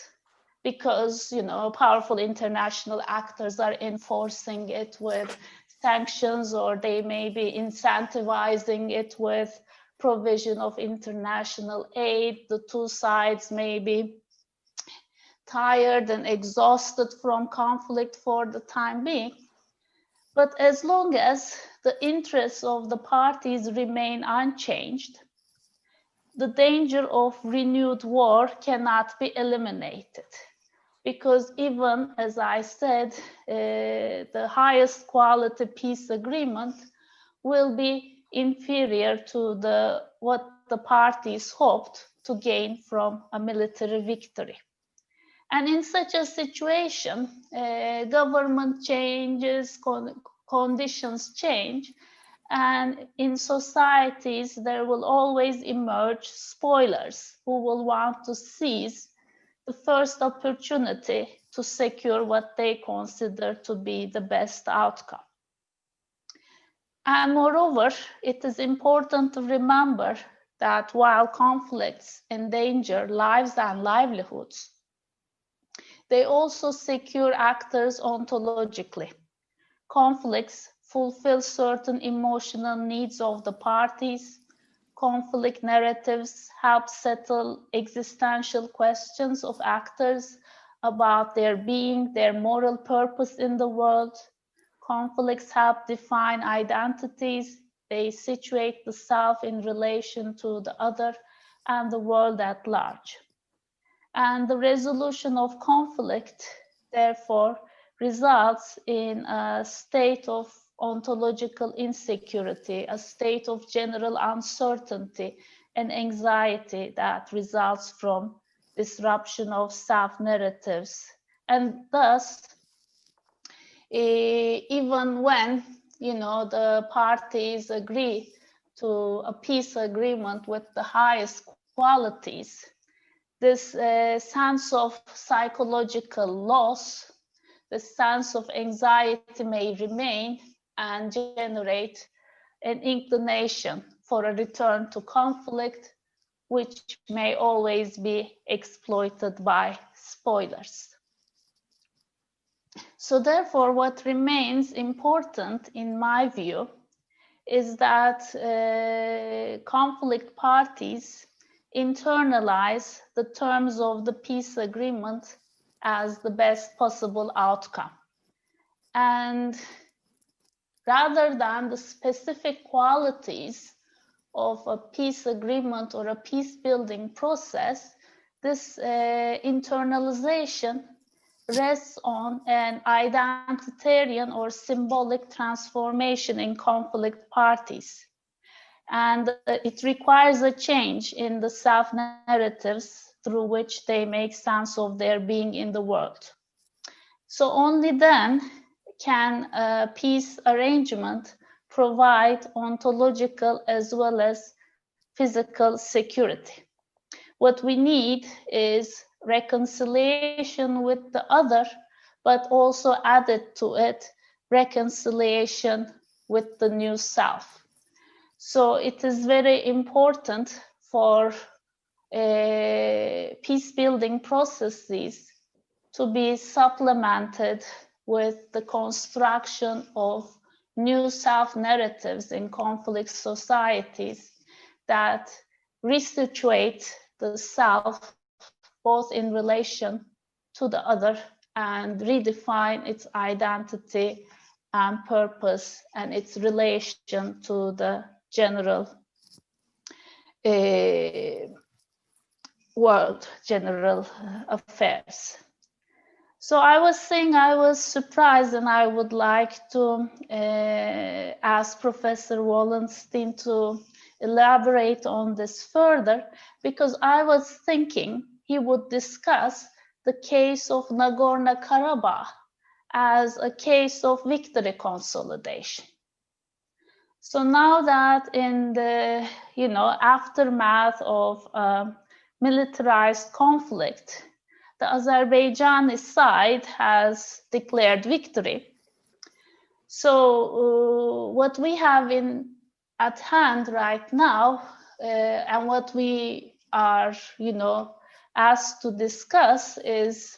because, powerful international actors are enforcing it with sanctions, or they may be incentivizing it with provision of international aid. The two sides may be tired and exhausted from conflict for the time being. But as long as the interests of the parties remain unchanged, the danger of renewed war cannot be eliminated. Because even, as I said, the highest quality peace agreement will be inferior to what the parties hoped to gain from a military victory. And in such a situation, government changes, conditions change, and in societies there will always emerge spoilers who will want to seize the first opportunity to secure what they consider to be the best outcome. And moreover, it is important to remember that while conflicts endanger lives and livelihoods, they also secure actors ontologically. Conflicts fulfill certain emotional needs of the parties. Conflict narratives help settle existential questions of actors about their being, their moral purpose in the world. Conflicts help define identities. They situate the self in relation to the other and the world at large. And the resolution of conflict, therefore, results in a state of ontological insecurity, a state of general uncertainty and anxiety that results from disruption of self-narratives. And thus, even when the parties agree to a peace agreement with the highest qualities, this sense of psychological loss, the sense of anxiety may remain and generate an inclination for a return to conflict, which may always be exploited by spoilers. So therefore, what remains important in my view is that conflict parties internalize the terms of the peace agreement as the best possible outcome. And rather than the specific qualities of a peace agreement or a peace-building process, this internalization rests on an identitarian or symbolic transformation in conflict parties. And it requires a change in the self-narratives through which they make sense of their being in the world. So only then can a peace arrangement provide ontological as well as physical security. What we need is reconciliation with the other, but also added to it, reconciliation with the new self. So it is very important for peace building processes to be supplemented with the construction of new self-narratives in conflict societies that resituate the self both in relation to the other and redefine its identity and purpose and its relation to the general world, general affairs. So I was saying I was surprised, and I would like to ask Professor Wallenstein to elaborate on this further, because I was thinking he would discuss the case of Nagorno-Karabakh as a case of victory consolidation. So now that in the aftermath of militarized conflict, the Azerbaijani side has declared victory. So what we have at hand right now, and what we are, asked to discuss is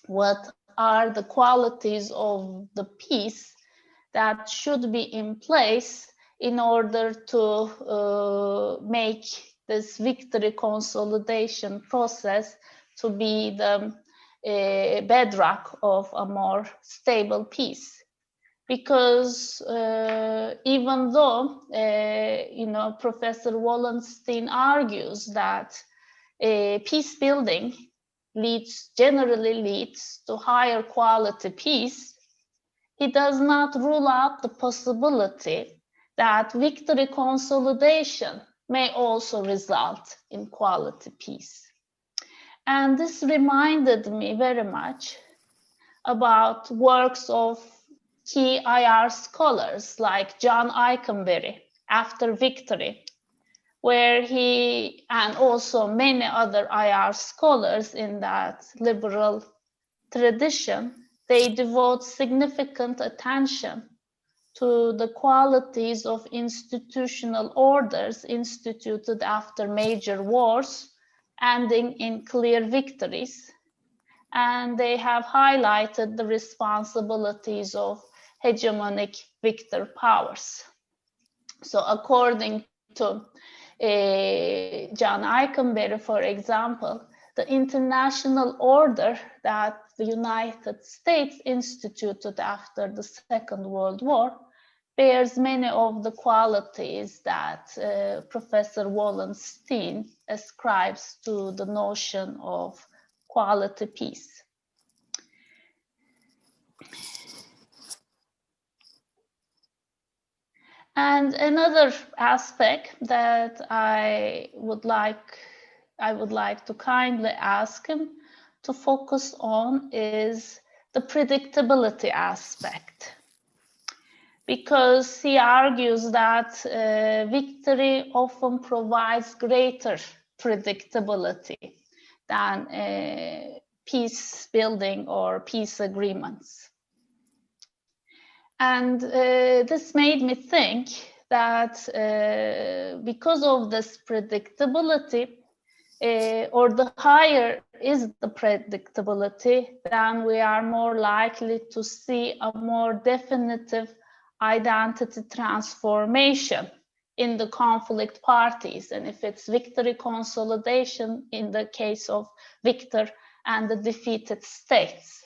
what are the qualities of the peace that should be in place in order to make this victory consolidation process to be the bedrock of a more stable peace. Because even though, Professor Wallenstein argues that peace building generally leads to higher quality peace, he does not rule out the possibility that victory consolidation may also result in quality peace. And this reminded me very much about works of key IR scholars like John Eikenberry after victory, where he, and also many other IR scholars in that liberal tradition, they devote significant attention to the qualities of institutional orders instituted after major wars, ending in clear victories. And they have highlighted the responsibilities of hegemonic victor powers. So according to John Eikenberry, for example, the international order that the United States instituted after the Second World War bears many of the qualities that Professor Wallenstein ascribes to the notion of quality peace. And another aspect that I would like to kindly ask him to focus on is the predictability aspect, because he argues that victory often provides greater predictability than peace building or peace agreements. And this made me think that because of this predictability, or the higher is the predictability, then we are more likely to see a more definitive identity transformation in the conflict parties. And if it's victory consolidation in the case of victor and the defeated states.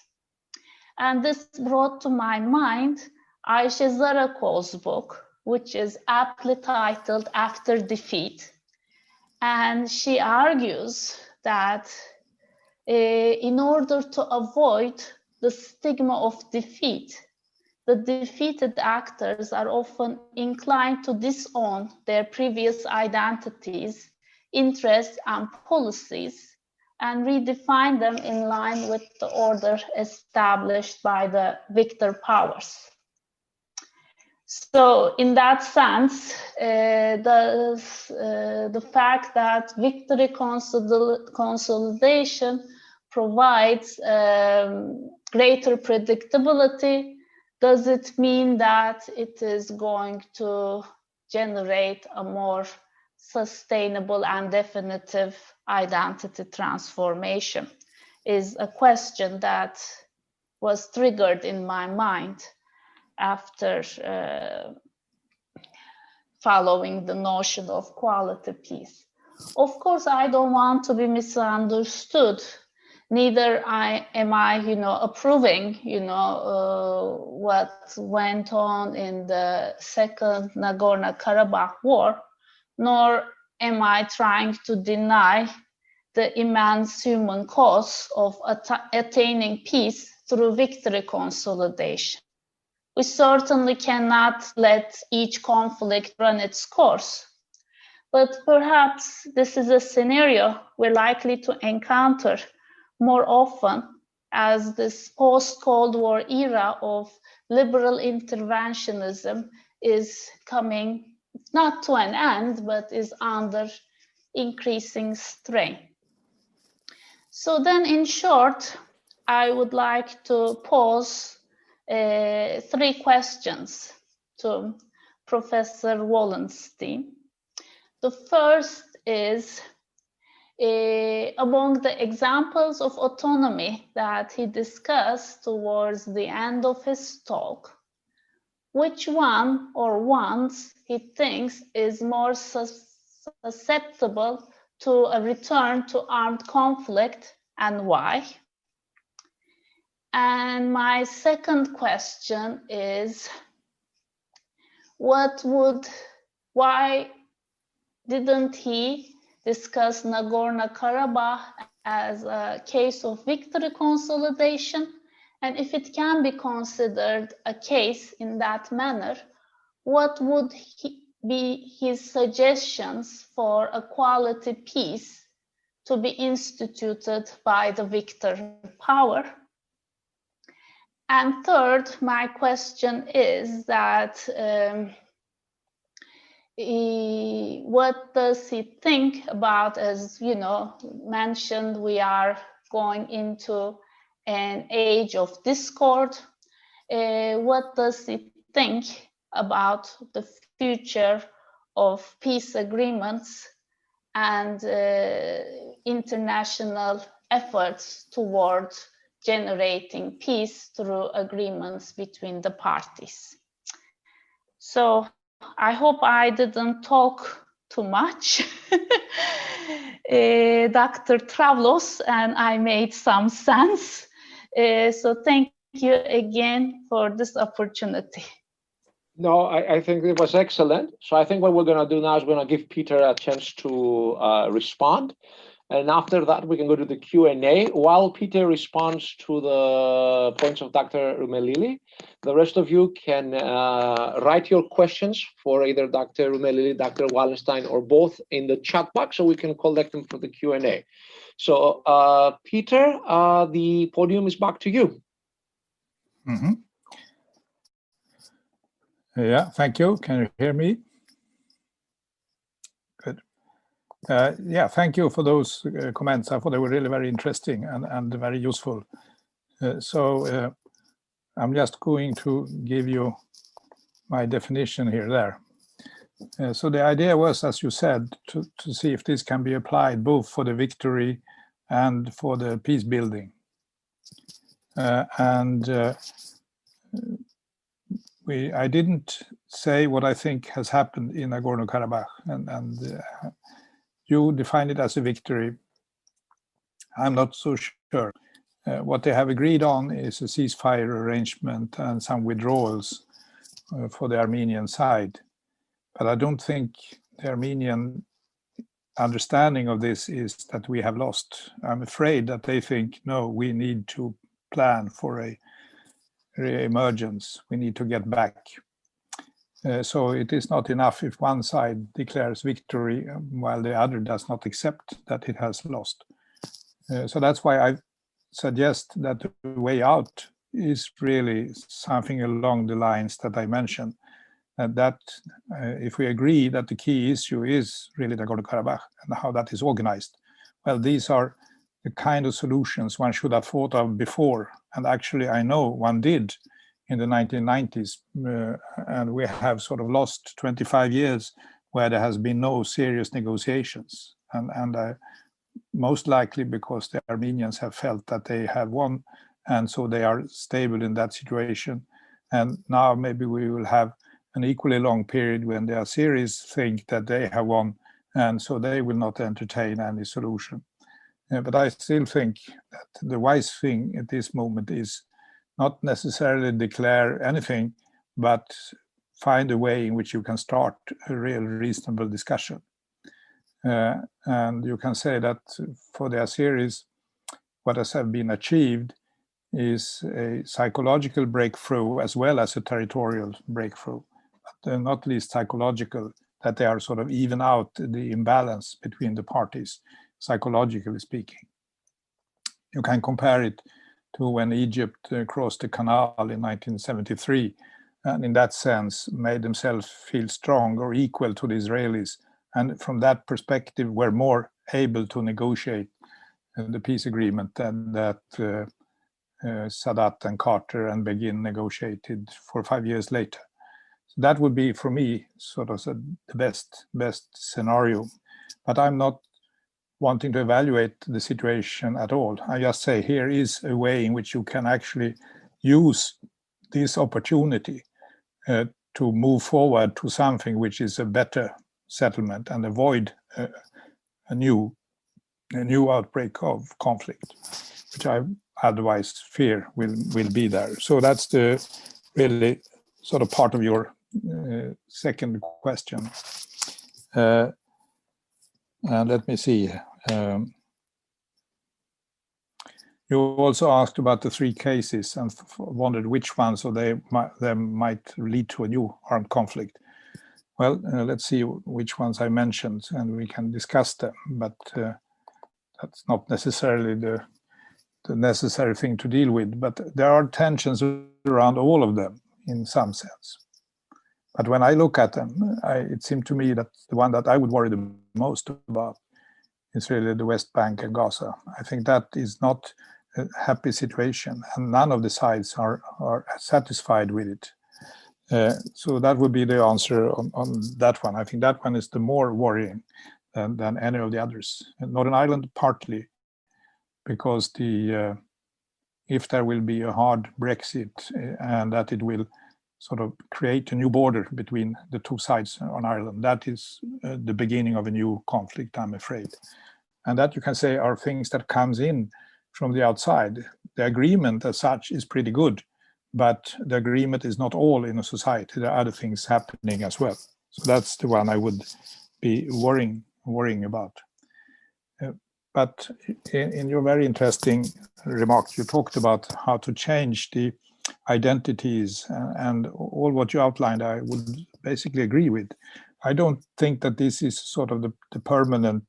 And this brought to my mind Ayşe Zarakol's book, which is aptly titled After Defeat. And she argues that in order to avoid the stigma of defeat, the defeated actors are often inclined to disown their previous identities, interests, and policies, and redefine them in line with the order established by the victor powers. So in that sense, the fact that victory consolidation provides greater predictability, does it mean that it is going to generate a more sustainable and definitive identity transformation? Is a question that was triggered in my mind after following the notion of quality peace. Of course, I don't want to be misunderstood. Neither am I, approving, what went on in the Second Nagorno-Karabakh war, nor am I trying to deny the immense human cost of attaining peace through victory consolidation. We certainly cannot let each conflict run its course, but perhaps this is a scenario we're likely to encounter more often as this post-Cold War era of liberal interventionism is coming not to an end, but is under increasing strain. So then, in short, I would like to pose 3 questions to Professor Wallenstein. The first is, among the examples of autonomy that he discussed towards the end of his talk, which one or ones he thinks is more susceptible to a return to armed conflict, and why? And my second question is, why didn't he discuss Nagorno-Karabakh as a case of victory consolidation? And if it can be considered a case in that manner, what would be his suggestions for a quality peace to be instituted by the victor power? And third, my question is that what does he think about, as mentioned, we are going into an age of discord. What does he think about the future of peace agreements and international efforts towards generating peace through agreements between the parties? So I hope I didn't talk too much, Dr. Travlos, and I made some sense. So thank you again for this opportunity. No, I think it was excellent. So I think what we're going to do now is we're going to give Peter a chance to respond. And after that, we can go to the Q&A. While Peter responds to the points of Dr. Rumelili, the rest of you can write your questions for either Dr. Rumelili, Dr. Wallenstein, or both in the chat box, so we can collect them for the Q&A. So, Peter, the podium is back to you. Mm-hmm. Yeah, thank you. Can you hear me? Good. Yeah, thank you for those comments. I thought they were really very interesting and very useful. So I'm just going to give you my definition there. So the idea was, as you said, to see if this can be applied both for the victory and for the peace building. I didn't say what I think has happened in Nagorno-Karabakh, and you define it as a victory. I'm not so sure. What they have agreed on is a ceasefire arrangement and some withdrawals for the Armenian side. But I don't think the Armenian understanding of this is that we have lost. I'm afraid that they think, no, we need to plan for a re-emergence. We need to get back. So it is not enough if one side declares victory while the other does not accept that it has lost. So that's why I suggest that the way out is really something along the lines that I mentioned, and that if we agree that the key issue is really Nagorno-Karabakh and how that is organized, well, these are the kind of solutions one should have thought of before. And actually, I know one did in the 1990s, and we have sort of lost 25 years where there has been no serious negotiations. And most likely because the Armenians have felt that they have won, and so they are stable in that situation. And now maybe we will have an equally long period when the Azeris think that they have won, and so they will not entertain any solution. But I still think that the wise thing at this moment is not necessarily declare anything, but find a way in which you can start a real reasonable discussion. And you can say that for the Azeris, what has been achieved is a psychological breakthrough as well as a territorial breakthrough, but not least psychological, that they are sort of even out the imbalance between the parties, psychologically speaking. You can compare it to when Egypt crossed the canal in 1973, and in that sense made themselves feel strong or equal to the Israelis, and from that perspective were more able to negotiate the peace agreement than that Sadat and Carter and Begin negotiated for 5 years later. So that would be, for me, sort of the best scenario. But I'm not wanting to evaluate the situation at all. I just say here is a way in which you can actually use this opportunity to move forward to something which is a better settlement and avoid a new outbreak of conflict, which I otherwise fear will be there. So that's the really sort of part of your second question. And let me see. You also asked about the 3 cases and wondered which ones they might lead to a new armed conflict. Well, let's see which ones I mentioned, and we can discuss them. But that's not necessarily the necessary thing to deal with. But there are tensions around all of them in some sense. But when I look at them, it seemed to me that the one that I would worry the most about is really the West Bank and Gaza. I think that is not a happy situation, and none of the sides are satisfied with it. So that would be the answer on that one. I think that one is the more worrying than any of the others. Northern Ireland partly because if there will be a hard Brexit and that it will sort of create a new border between the 2 sides on Ireland, that is the beginning of a new conflict, I'm afraid. And that, you can say, are things that comes in from the outside. The agreement as such is pretty good, but the agreement is not all in a society. There are other things happening as well. So that's the one I would be worrying about. But in your very interesting remarks, you talked about how to change the identities, and all what you outlined I would basically agree with. I don't think that this is sort of the permanent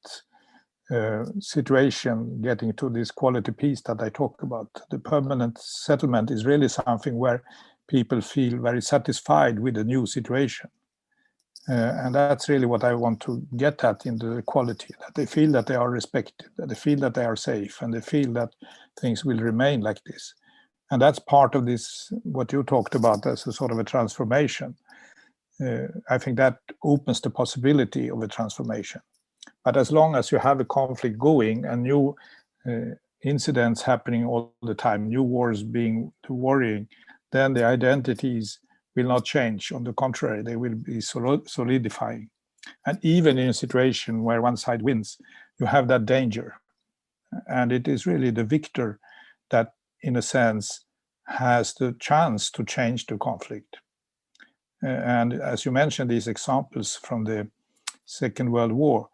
situation getting to this quality peace that I talk about. The permanent settlement is really something where people feel very satisfied with the new situation. And that's really what I want to get at in the quality, that they feel that they are respected, that they feel that they are safe, and they feel that things will remain like this. And that's part of this, what you talked about as a sort of a transformation. I think that opens the possibility of a transformation. But as long as you have a conflict going and new incidents happening all the time, new wars being worrying, then the identities will not change. On the contrary, they will be solidifying. And even in a situation where one side wins, you have that danger. And it is really the victor that, in a sense, has the chance to change the conflict. And as you mentioned, these examples from the Second World War,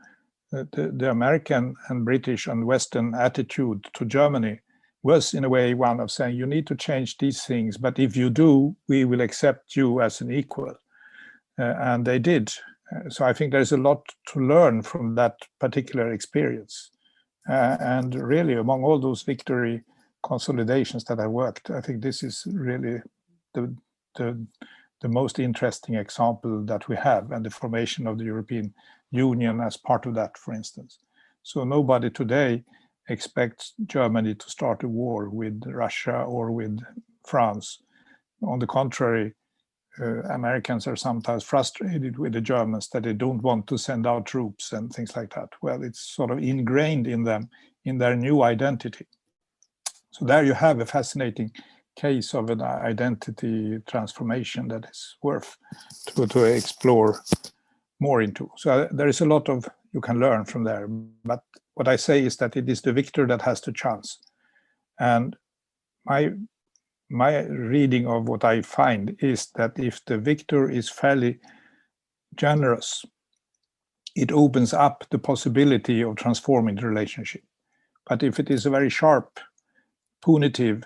the American and British and Western attitude to Germany was in a way one of saying, you need to change these things, but if you do, we will accept you as an equal. And they did. So I think there's a lot to learn from that particular experience. And really, among all those victory consolidations that I worked, I think this is really the most interesting example that we have, and the formation of the European Union as part of that, for instance. So nobody today expects Germany to start a war with Russia or with France. On the contrary, Americans are sometimes frustrated with the Germans that they don't want to send out troops and things like that. Well, it's sort of ingrained in them, in their new identity. So there you have a fascinating case of an identity transformation that is worth to explore more into. So there is a lot of you can learn from there. But what I say is that it is the victor that has the chance. And my reading of what I find is that if the victor is fairly generous, it opens up the possibility of transforming the relationship. But if it is a very sharp, punitive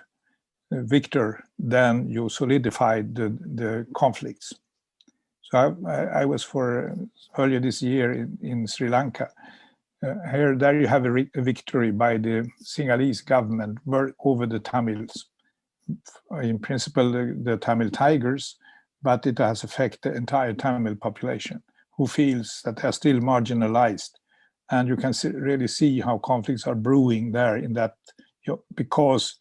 victor, then you solidify the conflicts. So I was earlier this year in Sri Lanka. There you have a victory by the Sinhalese government over the Tamils. In principle, the Tamil Tigers, but it has affected the entire Tamil population, who feels that they're still marginalized. And you can really see how conflicts are brewing there in that, because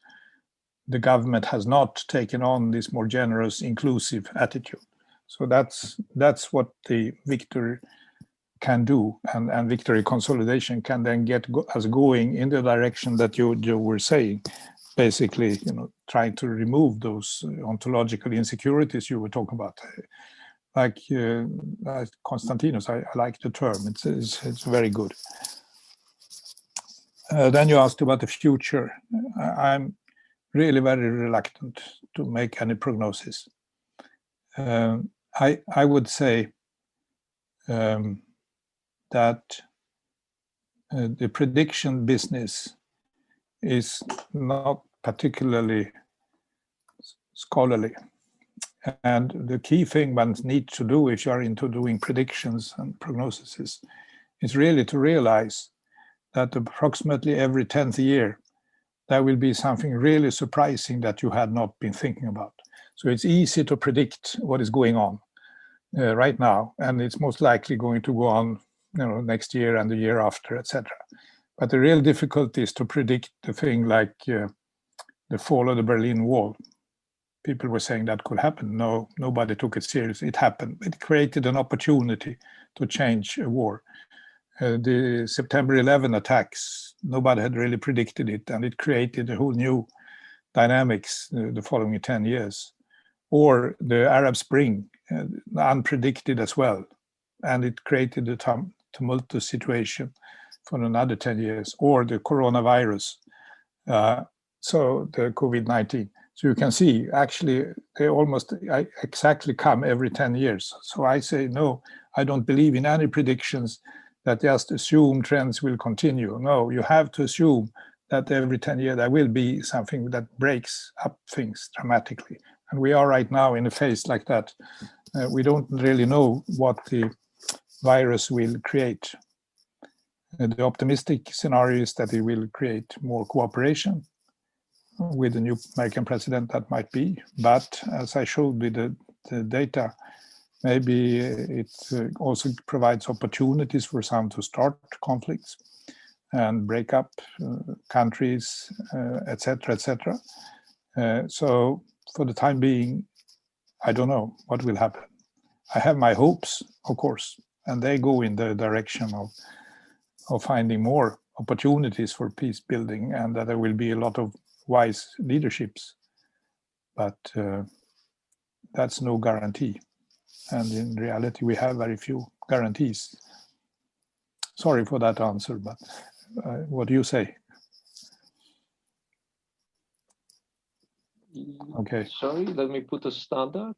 the government has not taken on this more generous, inclusive attitude. So that's what the victory can do, and victory consolidation can then get us going in the direction that you were saying, basically, trying to remove those ontological insecurities you were talking about. Like Konstantinos, I like the term. It's very good. Then you asked about the future. I'm really very reluctant to make any prognosis. I would say that the prediction business is not particularly scholarly. And the key thing one needs to do if you are into doing predictions and prognoses is really to realize that approximately every 10th year, there will be something really surprising that you had not been thinking about. So it's easy to predict what is going on right now, and it's most likely going to go on next year and the year after, etc. But the real difficulty is to predict the thing like the fall of the Berlin Wall. People were saying that could happen. No, nobody took it seriously. It happened. It created an opportunity to change a war. The September 11 attacks, nobody had really predicted it, and it created a whole new dynamics the following 10 years. Or the Arab Spring, unpredicted as well, and it created a tumultuous situation for another 10 years. Or the coronavirus, so the COVID-19. So you can see, actually, they almost exactly come every 10 years. So I say, no, I don't believe in any predictions that just assume trends will continue. No, you have to assume that every 10 years there will be something that breaks up things dramatically. And we are right now in a phase like that. We don't really know what the virus will create. The optimistic scenario is that it will create more cooperation with the new American president, that might be. But as I showed with the data, maybe it also provides opportunities for some to start conflicts and break up countries, etc., etc. So for the time being, I don't know what will happen. I have my hopes, of course, and they go in the direction of finding more opportunities for peace building, and that there will be a lot of wise leaderships. But that's no guarantee. And in reality, we have very few guarantees. Sorry for that answer, but what do you say? Okay. Sorry, let me put a standard.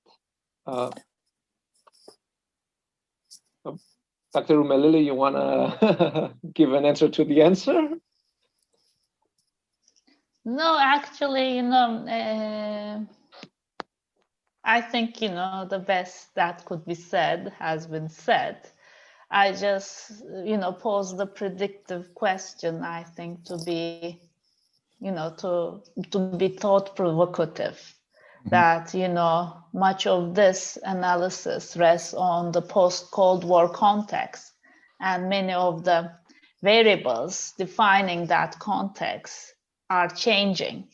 Dr. Rumelili, you want to give an answer to the answer? No, actually, I think, the best that could be said has been said. I just, pose the predictive question, I think, to be, to be thought provocative. That, much of this analysis rests on the post-Cold War context, and many of the variables defining that context are changing.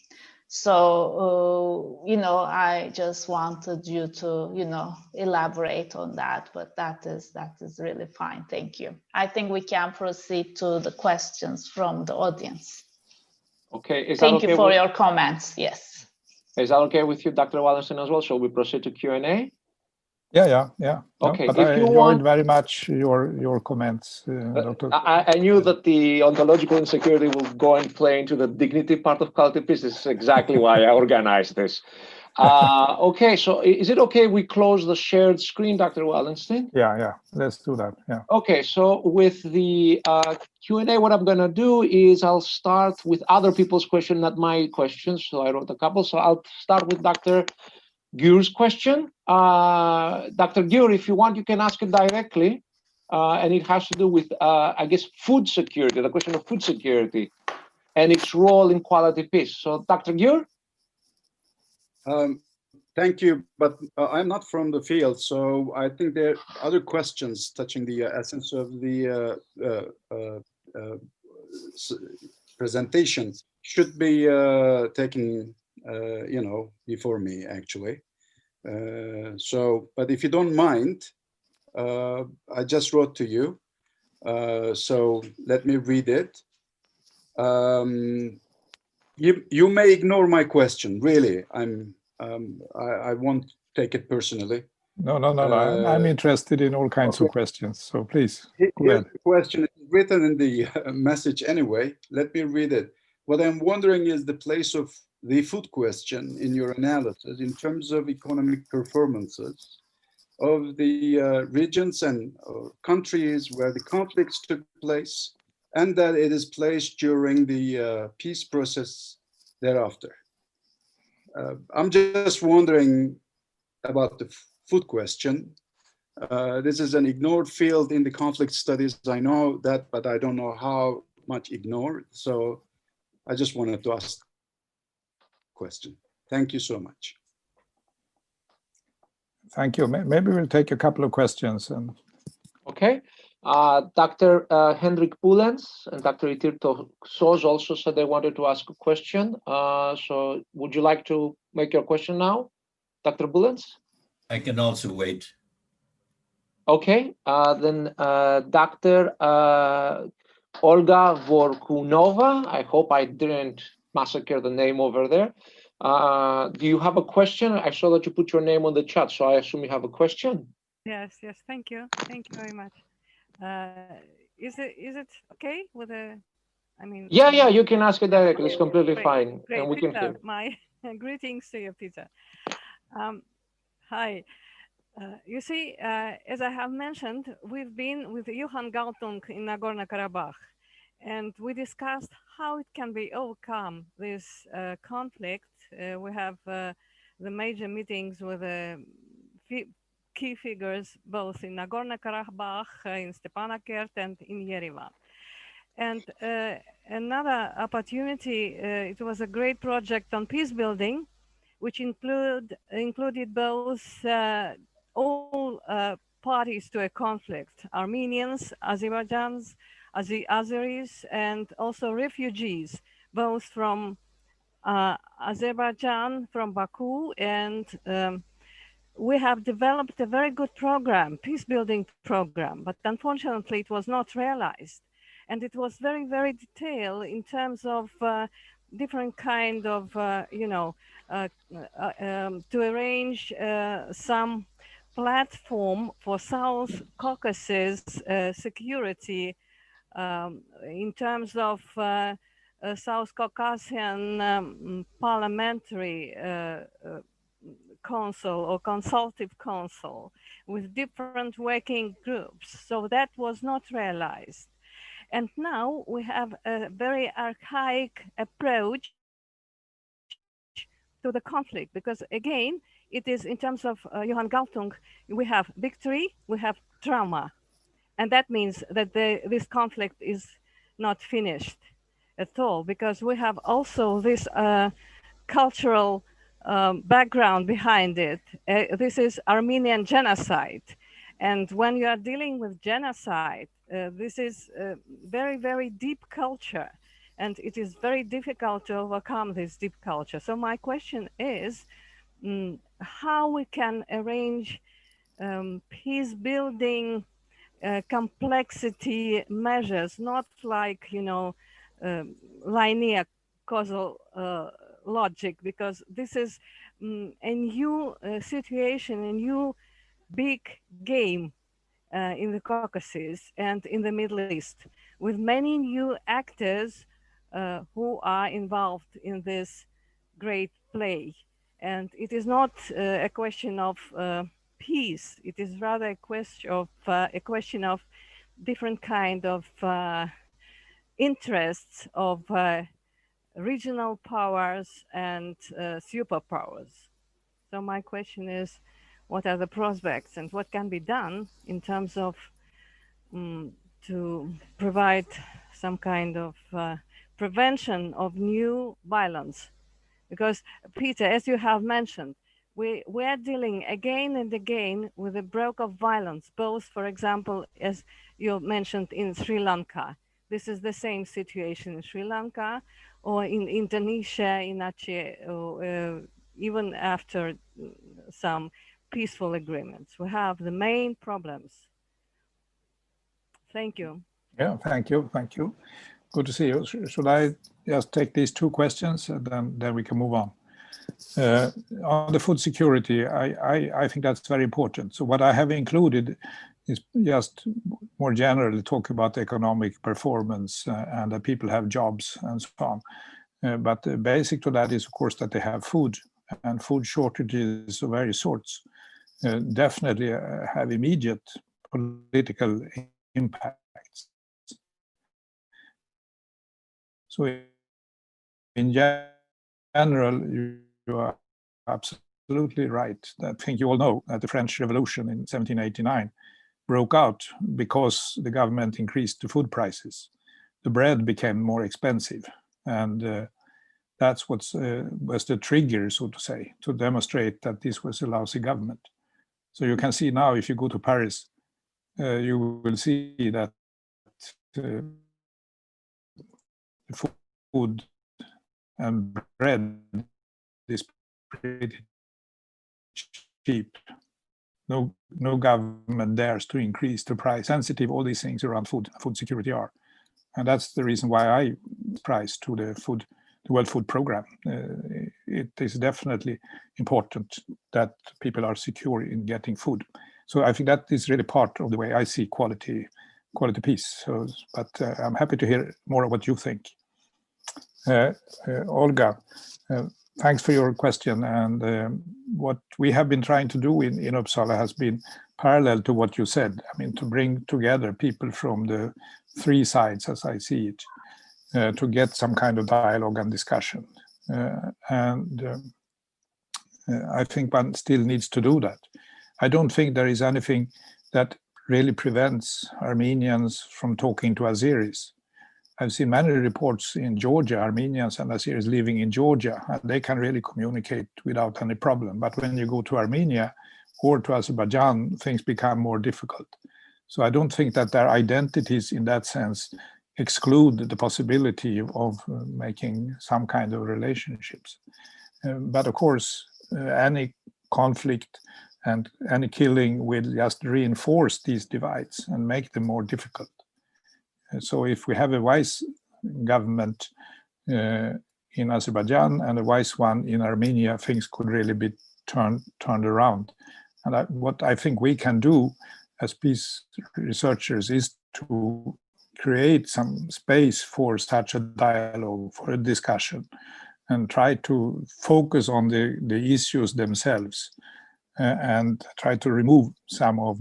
So, I just wanted you to, elaborate on that, but that is really fine. Thank you. I think we can proceed to the questions from the audience. Okay. Thank you for your comments. Yes. Is that okay with you, Dr. Wallenstein, as well? Shall we proceed to Q&A? Yeah. Okay. No, but I enjoyed very much your comments, Dr. I knew that the ontological insecurity will go and play into the dignity part of quality peace. This is exactly why I organized this. Okay, so is it okay we close the shared screen, Dr. Wallenstein? Yeah. Let's do that. Yeah. Okay, so with the Q&A, what I'm going to do is I'll start with other people's questions, not my questions. So I wrote a couple. So I'll start with Dr. Gür's question. Dr. Gür, if you want, you can ask it directly. And it has to do with, I guess, food security, the question of food security and its role in quality peace. So, Dr. Gür? Thank you, but I'm not from the field, so I think there are other questions touching the essence of the presentation should be taken, before me, actually. But if you don't mind, I just wrote to you, so let me read it. You may ignore my question, really. I won't take it personally. No. I'm interested in all kinds of questions, so please go ahead. The question is written in the message anyway. Let me read it. What I'm wondering is the place of the food question in your analysis in terms of economic performances of the regions and countries where the conflicts took place, and that it is placed during the peace process thereafter. I'm just wondering about the food question. This is an ignored field in the conflict studies. I know that, but I don't know how much ignored. So I just wanted to ask the question. Thank you so much. Thank you. Maybe we'll take a couple of questions. Okay. Dr. Hendrik Poelens and Dr. Itirto Soos also said they wanted to ask a question. So would you like to make your question now, Dr. Poelens? I can also wait. Okay. Then Dr. Olga Vorkunova, I hope I didn't massacre the name over there. Do you have a question? I saw that you put your name on the chat, so I assume you have a question. Yes, thank you very much. Is it okay with the, Yeah, you can ask it directly. It's completely fine. Great. And we can hear. My greetings to you, Peter. Hi. You see, as I have mentioned, we've been with Johan Galtung in Nagorno-Karabakh, and we discussed how it can be overcome, this conflict. We have the major meetings with key figures both in Nagorno-Karabakh, in Stepanakert, and in Yerevan. And another opportunity, it was a great project on peace building, which included both all parties to a conflict, Armenians, Azeris, and also refugees, both from Azerbaijan, from Baku, and we have developed a very good program, peace building program, but unfortunately it was not realized. And it was very, very detailed in terms of different kind of, to arrange some platform for South Caucasus security in terms of South Caucasian parliamentary council or consultative council with different working groups. So that was not realized. And now we have a very archaic approach to the conflict, because again, it is in terms of Johan Galtung, we have victory, we have trauma. and that means that this conflict is not finished at all, because we have also this cultural background behind it. This is Armenian genocide. And when you are dealing with genocide, this is very, very deep culture. And it is very difficult to overcome this deep culture. So my question is how we can arrange peace building complexity measures, not like, linear causal logic, because this is a new situation, a new big game in the Caucasus and in the Middle East, with many new actors who are involved in this great play. And it is not a question of peace. It is rather a question of different kind of interests of regional powers and superpowers. So my question is, what are the prospects and what can be done in terms of to provide some kind of prevention of new violence? Because Peter, as you have mentioned, we are dealing again and again with a break of violence, both, for example, as you mentioned, in Sri Lanka. This is the same situation in Sri Lanka or in Indonesia, in Aceh, or even after some peaceful agreements. We have the main problems. Thank you. Yeah, thank you. Thank you. Good to see you. Should I just take these two questions and then we can move on? On the food security, I think that's very important. So what I have included is just more generally talk about economic performance and that people have jobs and so on. But the basic to that is, of course, that they have food, and food shortages of various sorts definitely have immediate political impacts. So in general, you are absolutely right. I think you all know that the French Revolution in 1789 broke out because the government increased the food prices. The bread became more expensive, and that's what was the trigger, so to say, to demonstrate that this was a lousy government. So you can see now, if you go to Paris, you will see that food and bread is pretty cheap. No government dares to increase the price. Sensitive, all these things around food security are. And that's the reason why I price to the World Food Program. It is definitely important that people are secure in getting food. So I think that is really part of the way I see quality peace. So, but I'm happy to hear more of what you think. Olga, thanks for your question. And what we have been trying to do in Uppsala has been parallel to what you said. I mean, to bring together people from the three sides, as I see it, to get some kind of dialogue and discussion. I think one still needs to do that. I don't think there is anything that really prevents Armenians from talking to Azeris. I've seen many reports in Georgia, Armenians and Azeris living in Georgia, and they can really communicate without any problem. But when you go to Armenia or to Azerbaijan, things become more difficult. So I don't think that their identities in that sense exclude the possibility of making some kind of relationships. But of course, any conflict and any killing will just reinforce these divides and make them more difficult. So if we have a wise government in Azerbaijan and a wise one in Armenia, things could really be turned around. And what I think we can do as peace researchers is to create some space for such a dialogue, for a discussion, and try to focus on the issues themselves and try to remove some of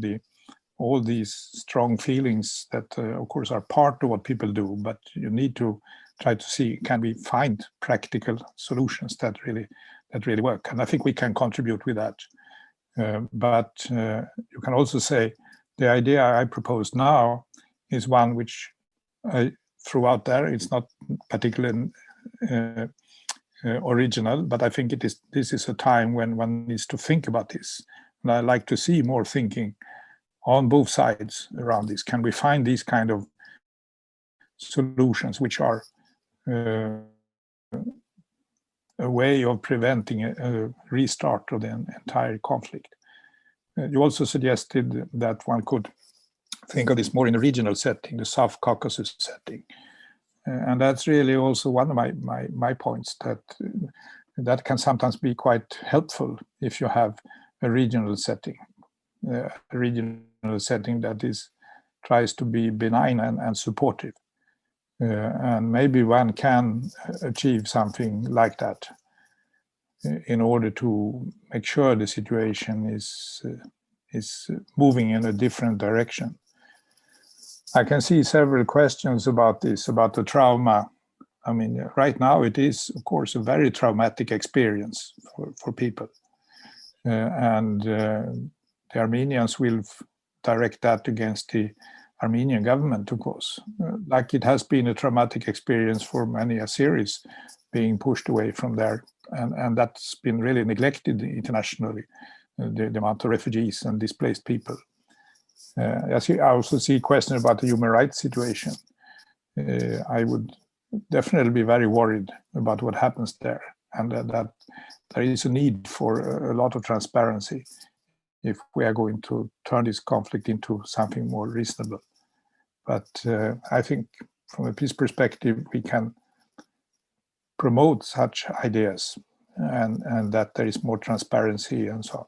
all these strong feelings that, of course, are part of what people do, but you need to try to see, can we find practical solutions that really work? And I think we can contribute with that. But you can also say the idea I propose now is one which I threw out there. It's not particularly original, but I think this is a time when one needs to think about this. And I like to see more thinking on both sides around this. Can we find these kind of solutions which are a way of preventing a restart of the entire conflict? You also suggested that one could think of this more in a regional setting, the South Caucasus setting. And that's really also one of my points, that can sometimes be quite helpful if you have a regional setting that tries to be benign and supportive. And maybe one can achieve something like that in order to make sure the situation is moving in a different direction. I can see several questions about this, about the trauma. I mean, right now it is, of course, a very traumatic experience for people. And the Armenians will direct that against the Armenian government, of course, like it has been a traumatic experience for many Azeris being pushed away from there. And that's been really neglected internationally, the amount of refugees and displaced people. I also see questions about the human rights situation. I would definitely be very worried about what happens there, and that there is a need for a lot of transparency if we are going to turn this conflict into something more reasonable. But I think from a peace perspective, we can promote such ideas and that there is more transparency and so on.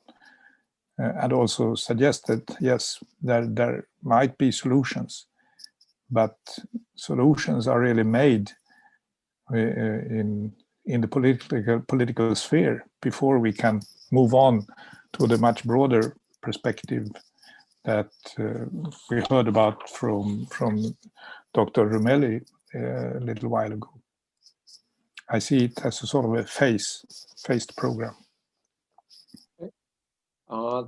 And also suggest that, yes, there might be solutions, but solutions are really made in the political sphere before we can move on to the much broader perspective that we heard about from Dr. Rumeli a little while ago. I see it as a sort of a phased program.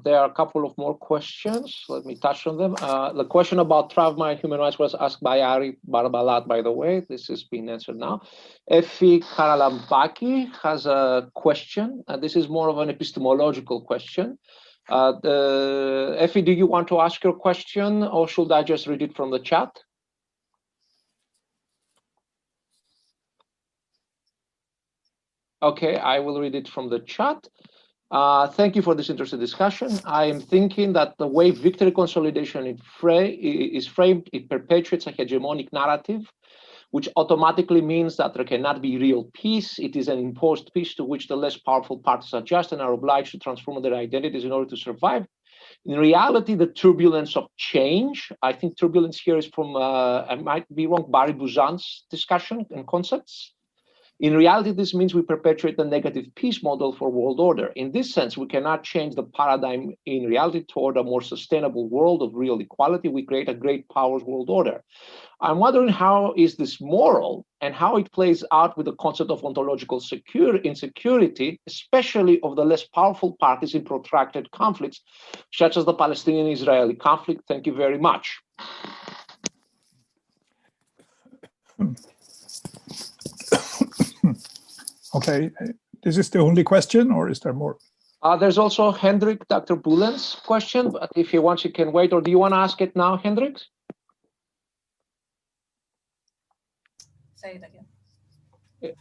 There are a couple of more questions. Let me touch on them. The question about trauma and human rights was asked by Ari Barbalat, by the way. This has been answered now. Effie Karalambaki has a question. This is more of an epistemological question. Effie, do you want to ask your question, or should I just read it from the chat? Okay, I will read it from the chat. Thank you for this interesting discussion. I am thinking that the way victory consolidation is framed, it perpetuates a hegemonic narrative, which automatically means that there cannot be real peace. It is an imposed peace to which the less powerful parties adjust and are obliged to transform their identities in order to survive. In reality, the turbulence of change, I think turbulence here is from, I might be wrong, Barry Buzan's discussion and concepts. In reality, this means we perpetuate the negative peace model for world order. In this sense, we cannot change the paradigm in reality toward a more sustainable world of real equality. We create a great powers world order. I'm wondering how is this moral and how it plays out with the concept of ontological insecurity, especially of the less powerful parties in protracted conflicts, such as the Palestinian-Israeli conflict. Thank you very much. Okay, this is the only question, or is there more? There's also Hendrik, Dr. Bulen's question, but if he wants, he can wait. Or do you want to ask it now, Hendrik? Say it again.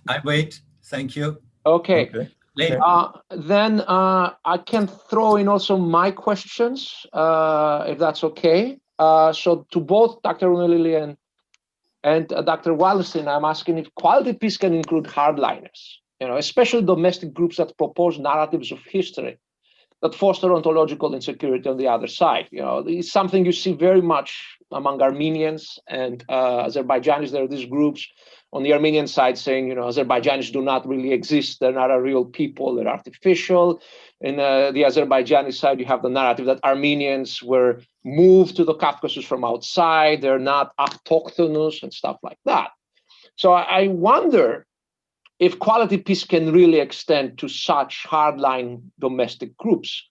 I wait. Thank you. Okay. Then I can throw in also my questions, if that's okay. So to both Dr. Rumeli and Dr. Wallenstein, I'm asking if quality peace can include hardliners, especially domestic groups that propose narratives of history that foster ontological insecurity on the other side. It's something you see very much among Armenians and Azerbaijanis. There are these groups on the Armenian side saying, Azerbaijanis do not really exist. They're not a real people. They're artificial. In the Azerbaijani side, you have the narrative that Armenians were moved to the Caucasus from outside. They're not autochthonous and stuff like that. So I wonder if quality peace can really extend to such hardline domestic groups.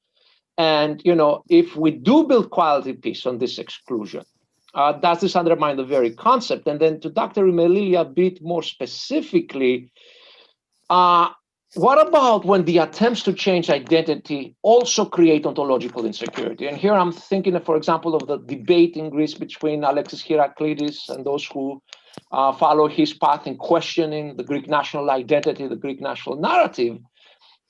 And, you know, if we do build quality peace on this exclusion, does this undermine the very concept? And then to Dr. Melilli a bit more specifically, what about when the attempts to change identity also create ontological insecurity? And here I'm thinking, for example, of the debate in Greece between Alexis Heraklides and those who follow his path in questioning the Greek national identity, the Greek national narrative,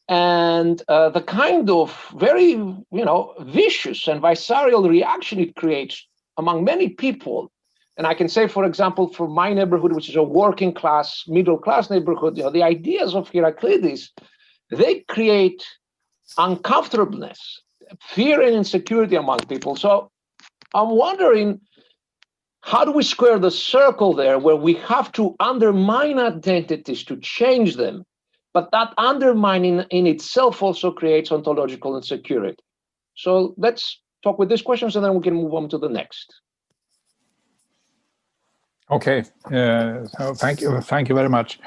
and the kind of very, you know, vicious and visceral reaction it creates among many people. And I can say, for example, for my neighborhood, which is a working class, middle class neighborhood, you know, the ideas of Heraclides, they create uncomfortableness, fear and insecurity among people. So I'm wondering, how do we square the circle there where we have to undermine identities to change them, but that undermining in itself also creates ontological insecurity? So let's talk with these questions and then we can move on to the next. Okay, so thank you very much.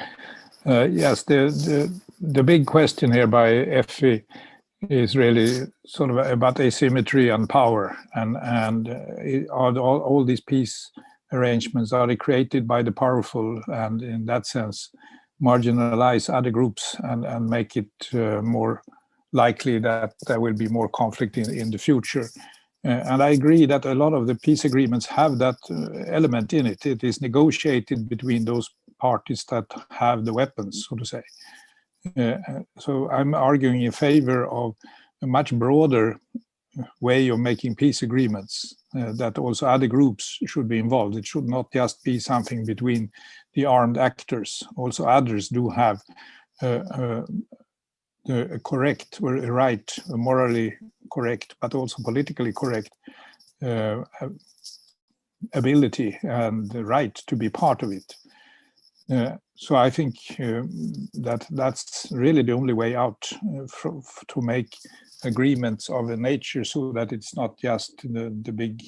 Yes, the big question here by Effie is really sort of about asymmetry and power, and are all these peace arrangements, are they created by the powerful, and in that sense marginalize other groups and make it more likely that there will be more conflict in the future? And I agree that a lot of the peace agreements have that element in it. It is negotiated between those parties that have the weapons, so to say. So I'm arguing in favor of a much broader way of making peace agreements, that also other groups should be involved. It should not just be something between the armed actors. Also others do have a correct or a right, a morally correct, but also politically correct ability and the right to be part of it. So I think that's really the only way out to make agreements of a nature so that it's not just the big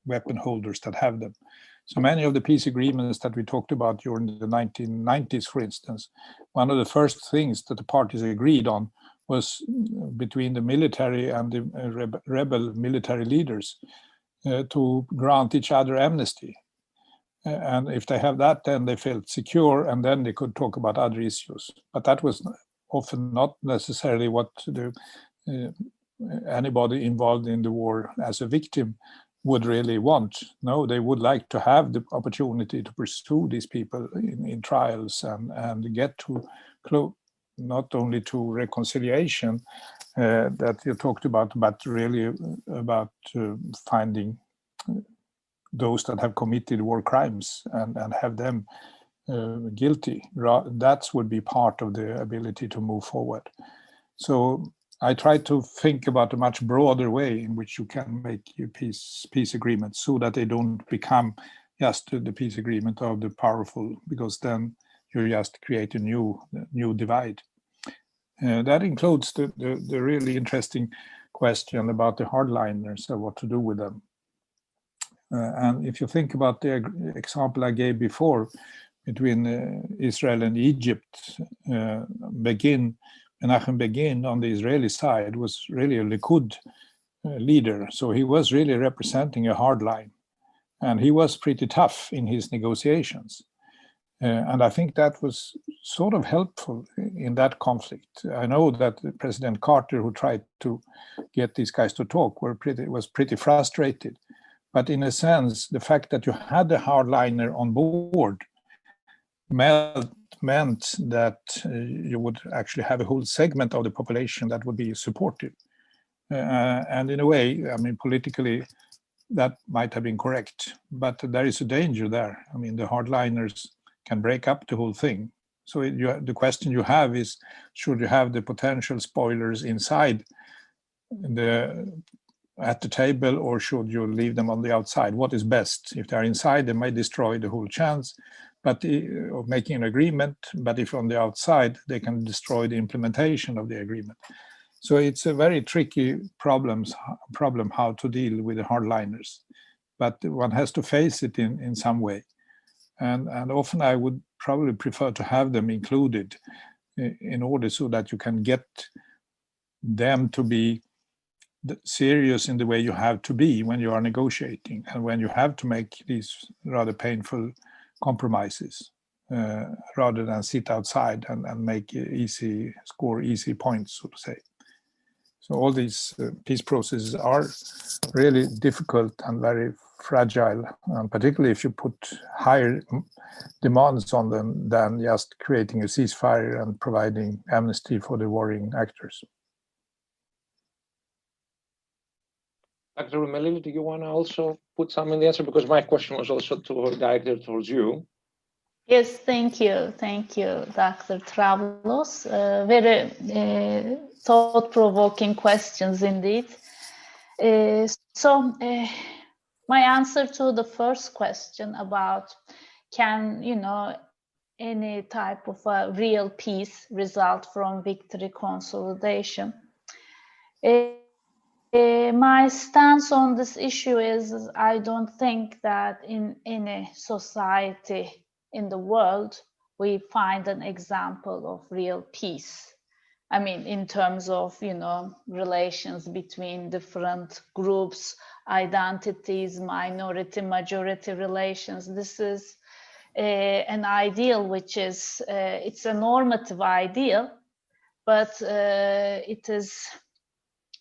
weapon holders that have them. So many of the peace agreements that we talked about during the 1990s, for instance, one of the first things that the parties agreed on was between the military and the rebel military leaders to grant each other amnesty. And if they have that, then they felt secure, and then they could talk about other issues. But that was often not necessarily what anybody involved in the war as a victim would really want. No, they would like to have the opportunity to pursue these people in trials and get to not only to reconciliation that you talked about, but really about finding those that have committed war crimes and have them guilty. That would be part of the ability to move forward. So I try to think about a much broader way in which you can make your peace agreements so that they don't become just the peace agreement of the powerful, because then you just create a new divide. That includes the really interesting question about the hardliners and what to do with them. And if you think about the example I gave before between Israel and Egypt, Menachem Begin on the Israeli side was really a Likud leader. So he was really representing a hard line. And he was pretty tough in his negotiations. And I think that was sort of helpful in that conflict. I know that President Carter, who tried to get these guys to talk, was pretty frustrated. But in a sense, the fact that you had a hardliner on board meant that you would actually have a whole segment of the population that would be supportive. And in a way, I mean, politically, that might have been correct. But there is a danger there. I mean, the hardliners can break up the whole thing. So the question you have is, should you have the potential spoilers inside at the table, or should you leave them on the outside? What is best? If they're inside, they might destroy the whole chance of making an agreement, but if on the outside, they can destroy the implementation of the agreement. So it's a very tricky problem how to deal with the hardliners, but one has to face it in some way. And often I would probably prefer to have them included in order so that you can get them to be serious in the way you have to be when you are negotiating and when you have to make these rather painful compromises rather than sit outside and make score easy points, so to say. So all these peace processes are really difficult and very fragile, particularly if you put higher demands on them than just creating a ceasefire and providing amnesty for the warring actors. Dr. Rumelili, do you want to also put some in the answer? Because my question was also directed towards you. Yes, thank you, Dr. Travlos. Very thought-provoking questions indeed. My answer to the first question about can any type of a real peace result from victory consolidation. My stance on this issue is I don't think that in any society in the world we find an example of real peace. I mean, in terms of, relations between different groups, identities, minority, majority relations. This is an ideal which is, it's a normative ideal, but it is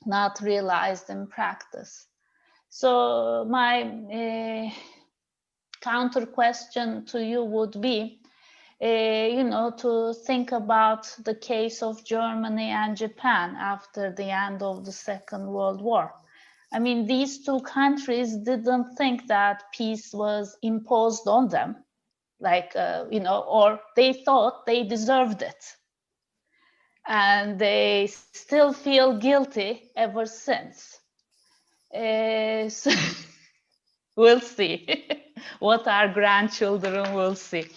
not realized in practice. So my counter question to you would be, to think about the case of Germany and Japan after the end of the Second World War. I mean, these two countries didn't think that peace was imposed on them, or they thought they deserved it. And they still feel guilty ever since. So we'll see what our grandchildren will see.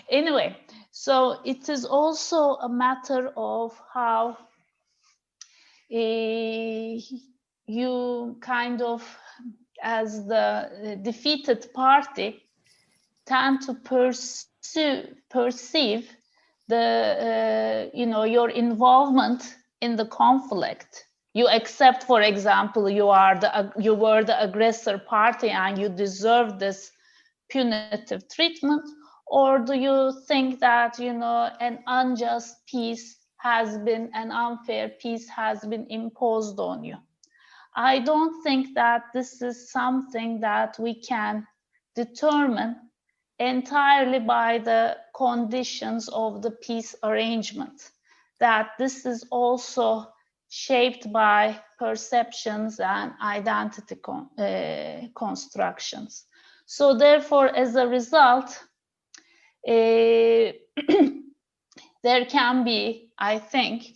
Anyway, so it is also a matter of how you kind of, as the defeated party, tend to perceive the your involvement in the conflict. You accept, for example, you were the aggressor party and you deserve this punitive treatment, or do you think that an unjust peace has been, an unfair peace has been imposed on you? I don't think that this is something that we can determine entirely by the conditions of the peace arrangement, that this is also shaped by perceptions and identity constructions. So therefore, as a result, there can be, I think,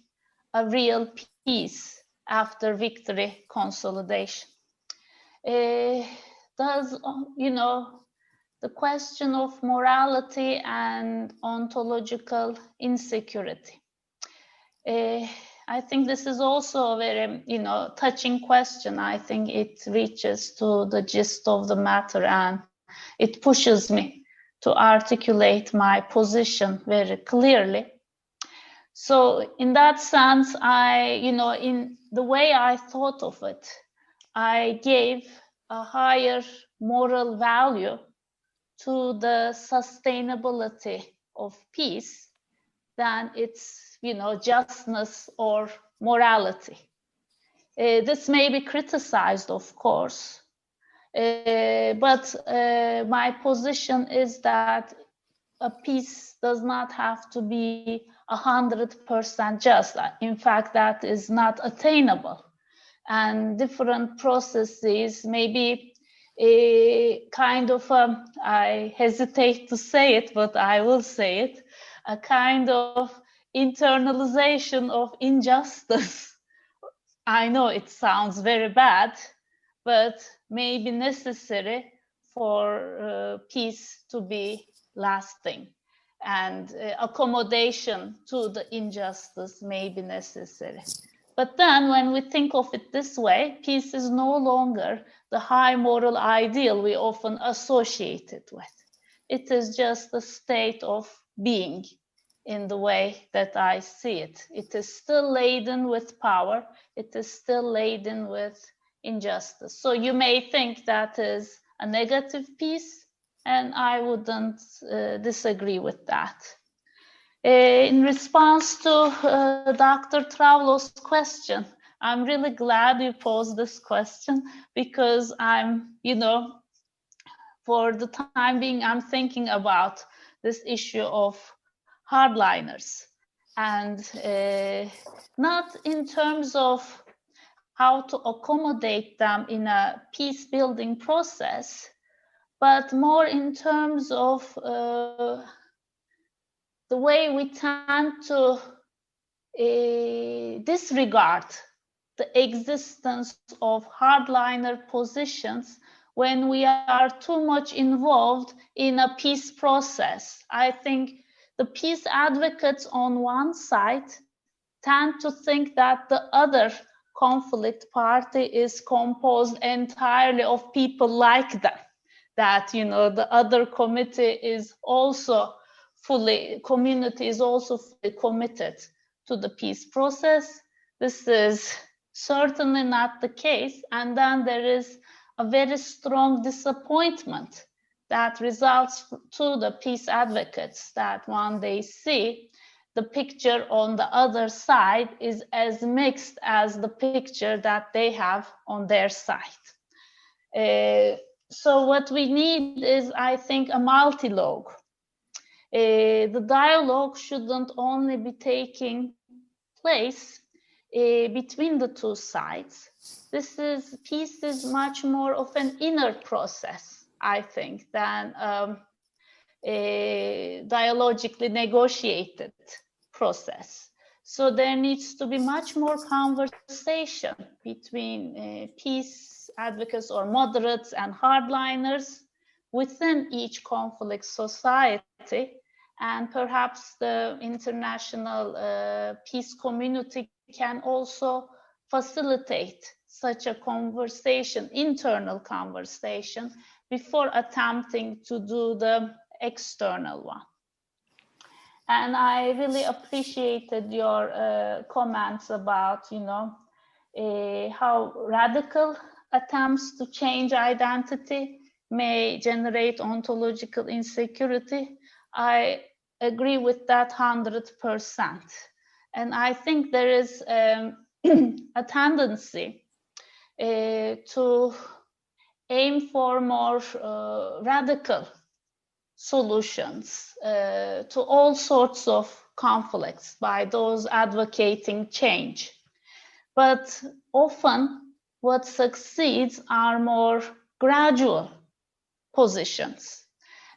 a real peace after victory consolidation. The question of morality and ontological insecurity. I think this is also a very, touching question. I think it reaches to the gist of the matter and it pushes me to articulate my position very clearly. So in that sense, in the way I thought of it, I gave a higher moral value to the sustainability of peace than its, justness or morality. This may be criticized, of course, but my position is that a peace does not have to be 100% just. In fact, that is not attainable. And different processes may be a kind of, I hesitate to say it, but I will say it, a kind of internalization of injustice. I know it sounds very bad, but may be necessary for peace to be lasting, and accommodation to the injustice may be necessary. But then when we think of it this way, peace is no longer the high moral ideal we often associate it with. It is just a state of being in the way that I see it. It is still laden with power. It is still laden with injustice. So you may think that is a negative piece, and I wouldn't disagree with that. In response to Dr. Travlos' question, I'm really glad you posed this question, because I'm, for the time being, I'm thinking about this issue of hardliners, and not in terms of how to accommodate them in a peace building process, but more in terms of the way we tend to disregard the existence of hardliner positions when we are too much involved in a peace process. I think the peace advocates on one side tend to think that the other conflict party is composed entirely of people like them, that the other community is also fully committed to the peace process. This is certainly not the case, and then there is a very strong disappointment that results to the peace advocates, that when they see the picture on the other side is as mixed as the picture that they have on their side. So what we need is, I think, a multi-logue. The dialogue shouldn't only be taking place between the two sides. Peace is much more of an inner process, I think, than a dialogically negotiated process. So there needs to be much more conversation between peace advocates or moderates and hardliners within each conflict society, and perhaps the international peace community can also facilitate such a conversation, internal conversation, before attempting to do the external one. And I really appreciated your comments about, how radical attempts to change identity may generate ontological insecurity. I agree with that 100%. And I think there is a tendency to aim for more radical solutions to all sorts of conflicts by those advocating change. But often what succeeds are more gradual positions.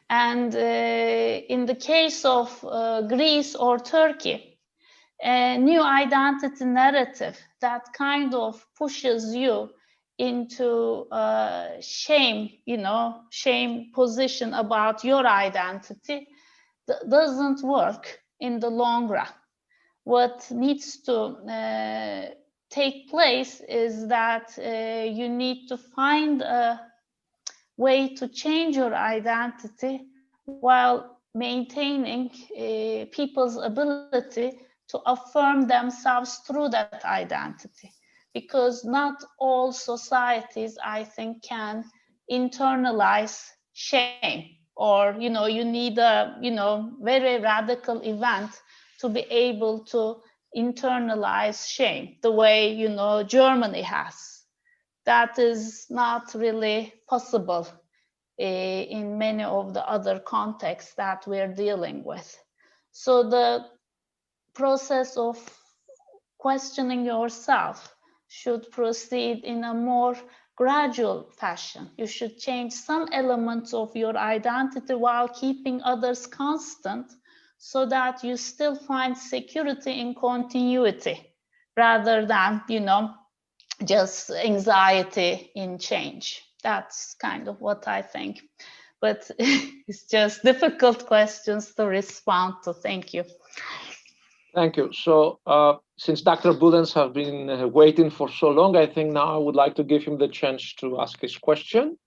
And in the case of Greece or Turkey, a new identity narrative that kind of pushes you into shame position about your identity doesn't work in the long run. What needs to take place is that you need to find a way to change your identity while maintaining people's ability to affirm themselves through that identity. Because not all societies, I think, can internalize shame, or you need a very radical event to be able to internalize shame the way Germany has. That is not really possible in many of the other contexts that we're dealing with. So the process of questioning yourself should proceed in a more gradual fashion. You should change some elements of your identity while keeping others constant, so that you still find security in continuity, rather than, just anxiety in change. That's kind of what I think. But it's just difficult questions to respond to. Thank you. Thank you. So since Dr. Budens have been waiting for so long, I think now I would like to give him the chance to ask his question.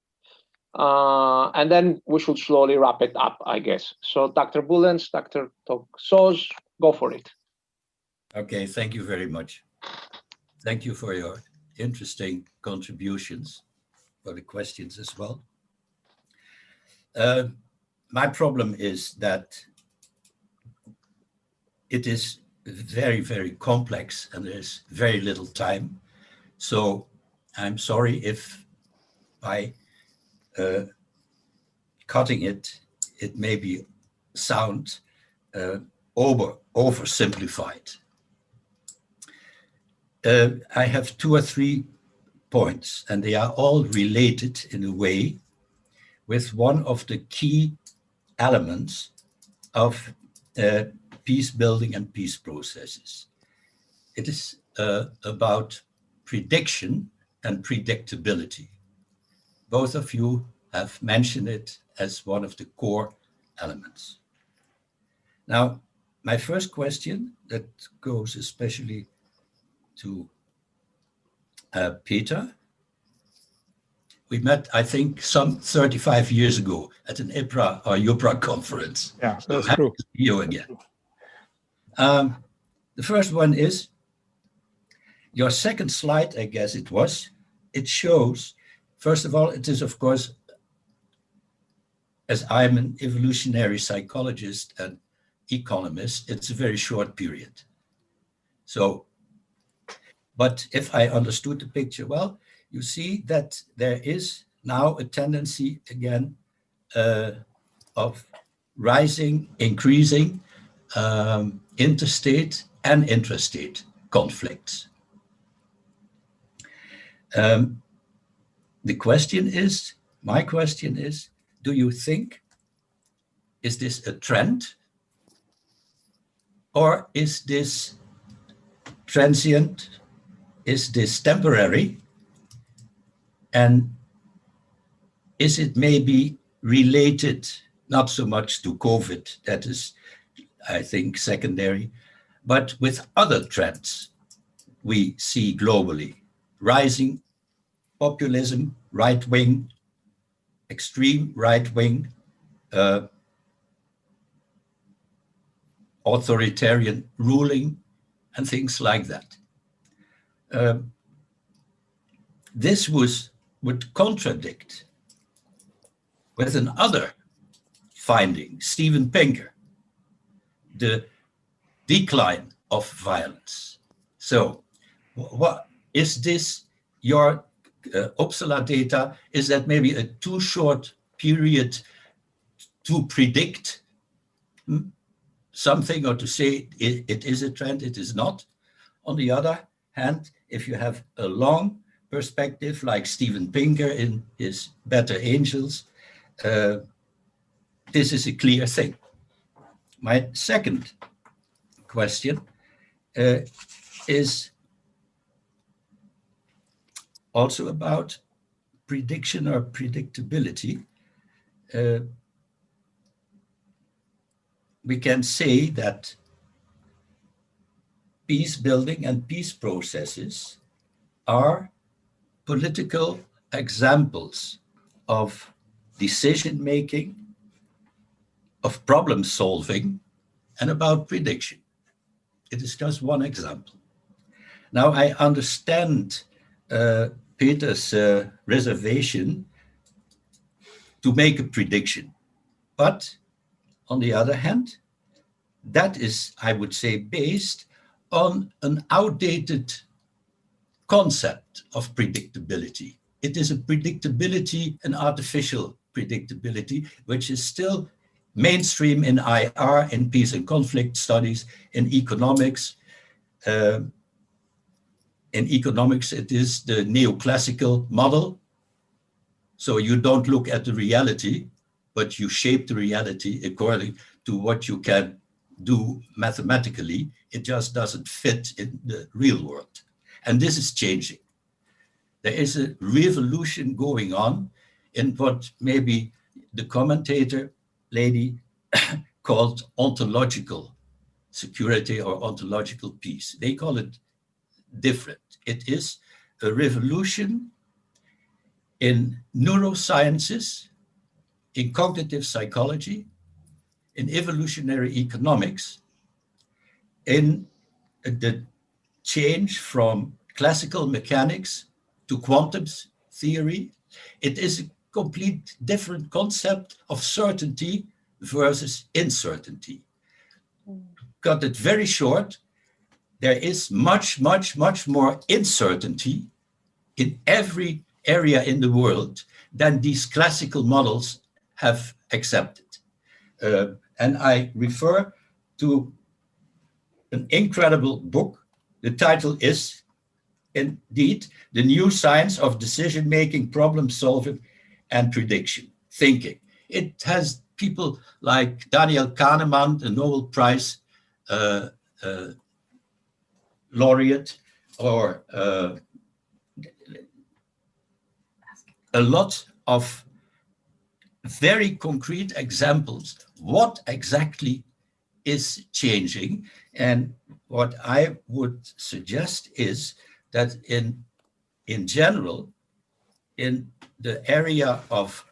And then we should slowly wrap it up, I guess. So Dr. Bulens, Dr. Toksos, go for it. Okay, thank you very much. Thank you for your interesting contributions, for the questions as well. My problem is that it is very, very complex and there's very little time. So I'm sorry if by cutting it, it may be sound oversimplified. I have 2 or 3 points, and they are all related in a way with one of the key elements of peace building and peace processes. It is about prediction and predictability. Both of you have mentioned it as one of the core elements. Now, my first question that goes especially to Peter. We met, I think, some 35 years ago at an IPRA or UPRA conference. Yeah, that's so true. To see you again. The first one is your second slide, I guess it was. It shows, first of all, it is, of course, as I'm an evolutionary psychologist and economist, it's a very short period. So, but if I understood the picture well, you see that there is now a tendency again of rising, increasing interstate and intrastate conflicts. The question is, my question is, do you think, is this a trend or is this transient? Is this temporary? And is it maybe related, not so much to COVID, that is, I think, secondary, but with other trends we see globally? Rising populism, right-wing, extreme right-wing, authoritarian ruling, and things like that. This would contradict with another finding, Steven Pinker, the decline of violence. So what is this, your Uppsala data, is that maybe a too short period to predict something or to say it is a trend, it is not? On the other hand, if you have a long perspective like Steven Pinker in his Better Angels, this is a clear thing. My second question is also about prediction or predictability. We can say that peace building and peace processes are political examples of decision making, of problem solving, and about prediction. It is just one example. Now I understand Peter's reservation to make a prediction, but on the other hand, that is, I would say, based on an outdated concept of predictability. It is a predictability, an artificial predictability, which is still mainstream in IR, in peace and conflict studies, in economics. In economics, it is the neoclassical model. So you don't look at the reality, but you shape the reality according to what you can do mathematically. It just doesn't fit in the real world. And this is changing. There is a revolution going on in what maybe the commentator lady called ontological security or ontological peace. They call it different. It is a revolution in neurosciences, in cognitive psychology, in evolutionary economics, in the change from classical mechanics to quantum theory. It is a complete different concept of certainty versus uncertainty. Cut it very short, there is much, much, much more uncertainty in every area in the world than these classical models have accepted. And I refer to an incredible book. The title is indeed The New Science of Decision-Making, Problem-Solving, and Prediction, Thinking. It has people like Daniel Kahneman, the Nobel Prize laureate, or a lot of very concrete examples what exactly is changing. And what I would suggest is that in general, in the area of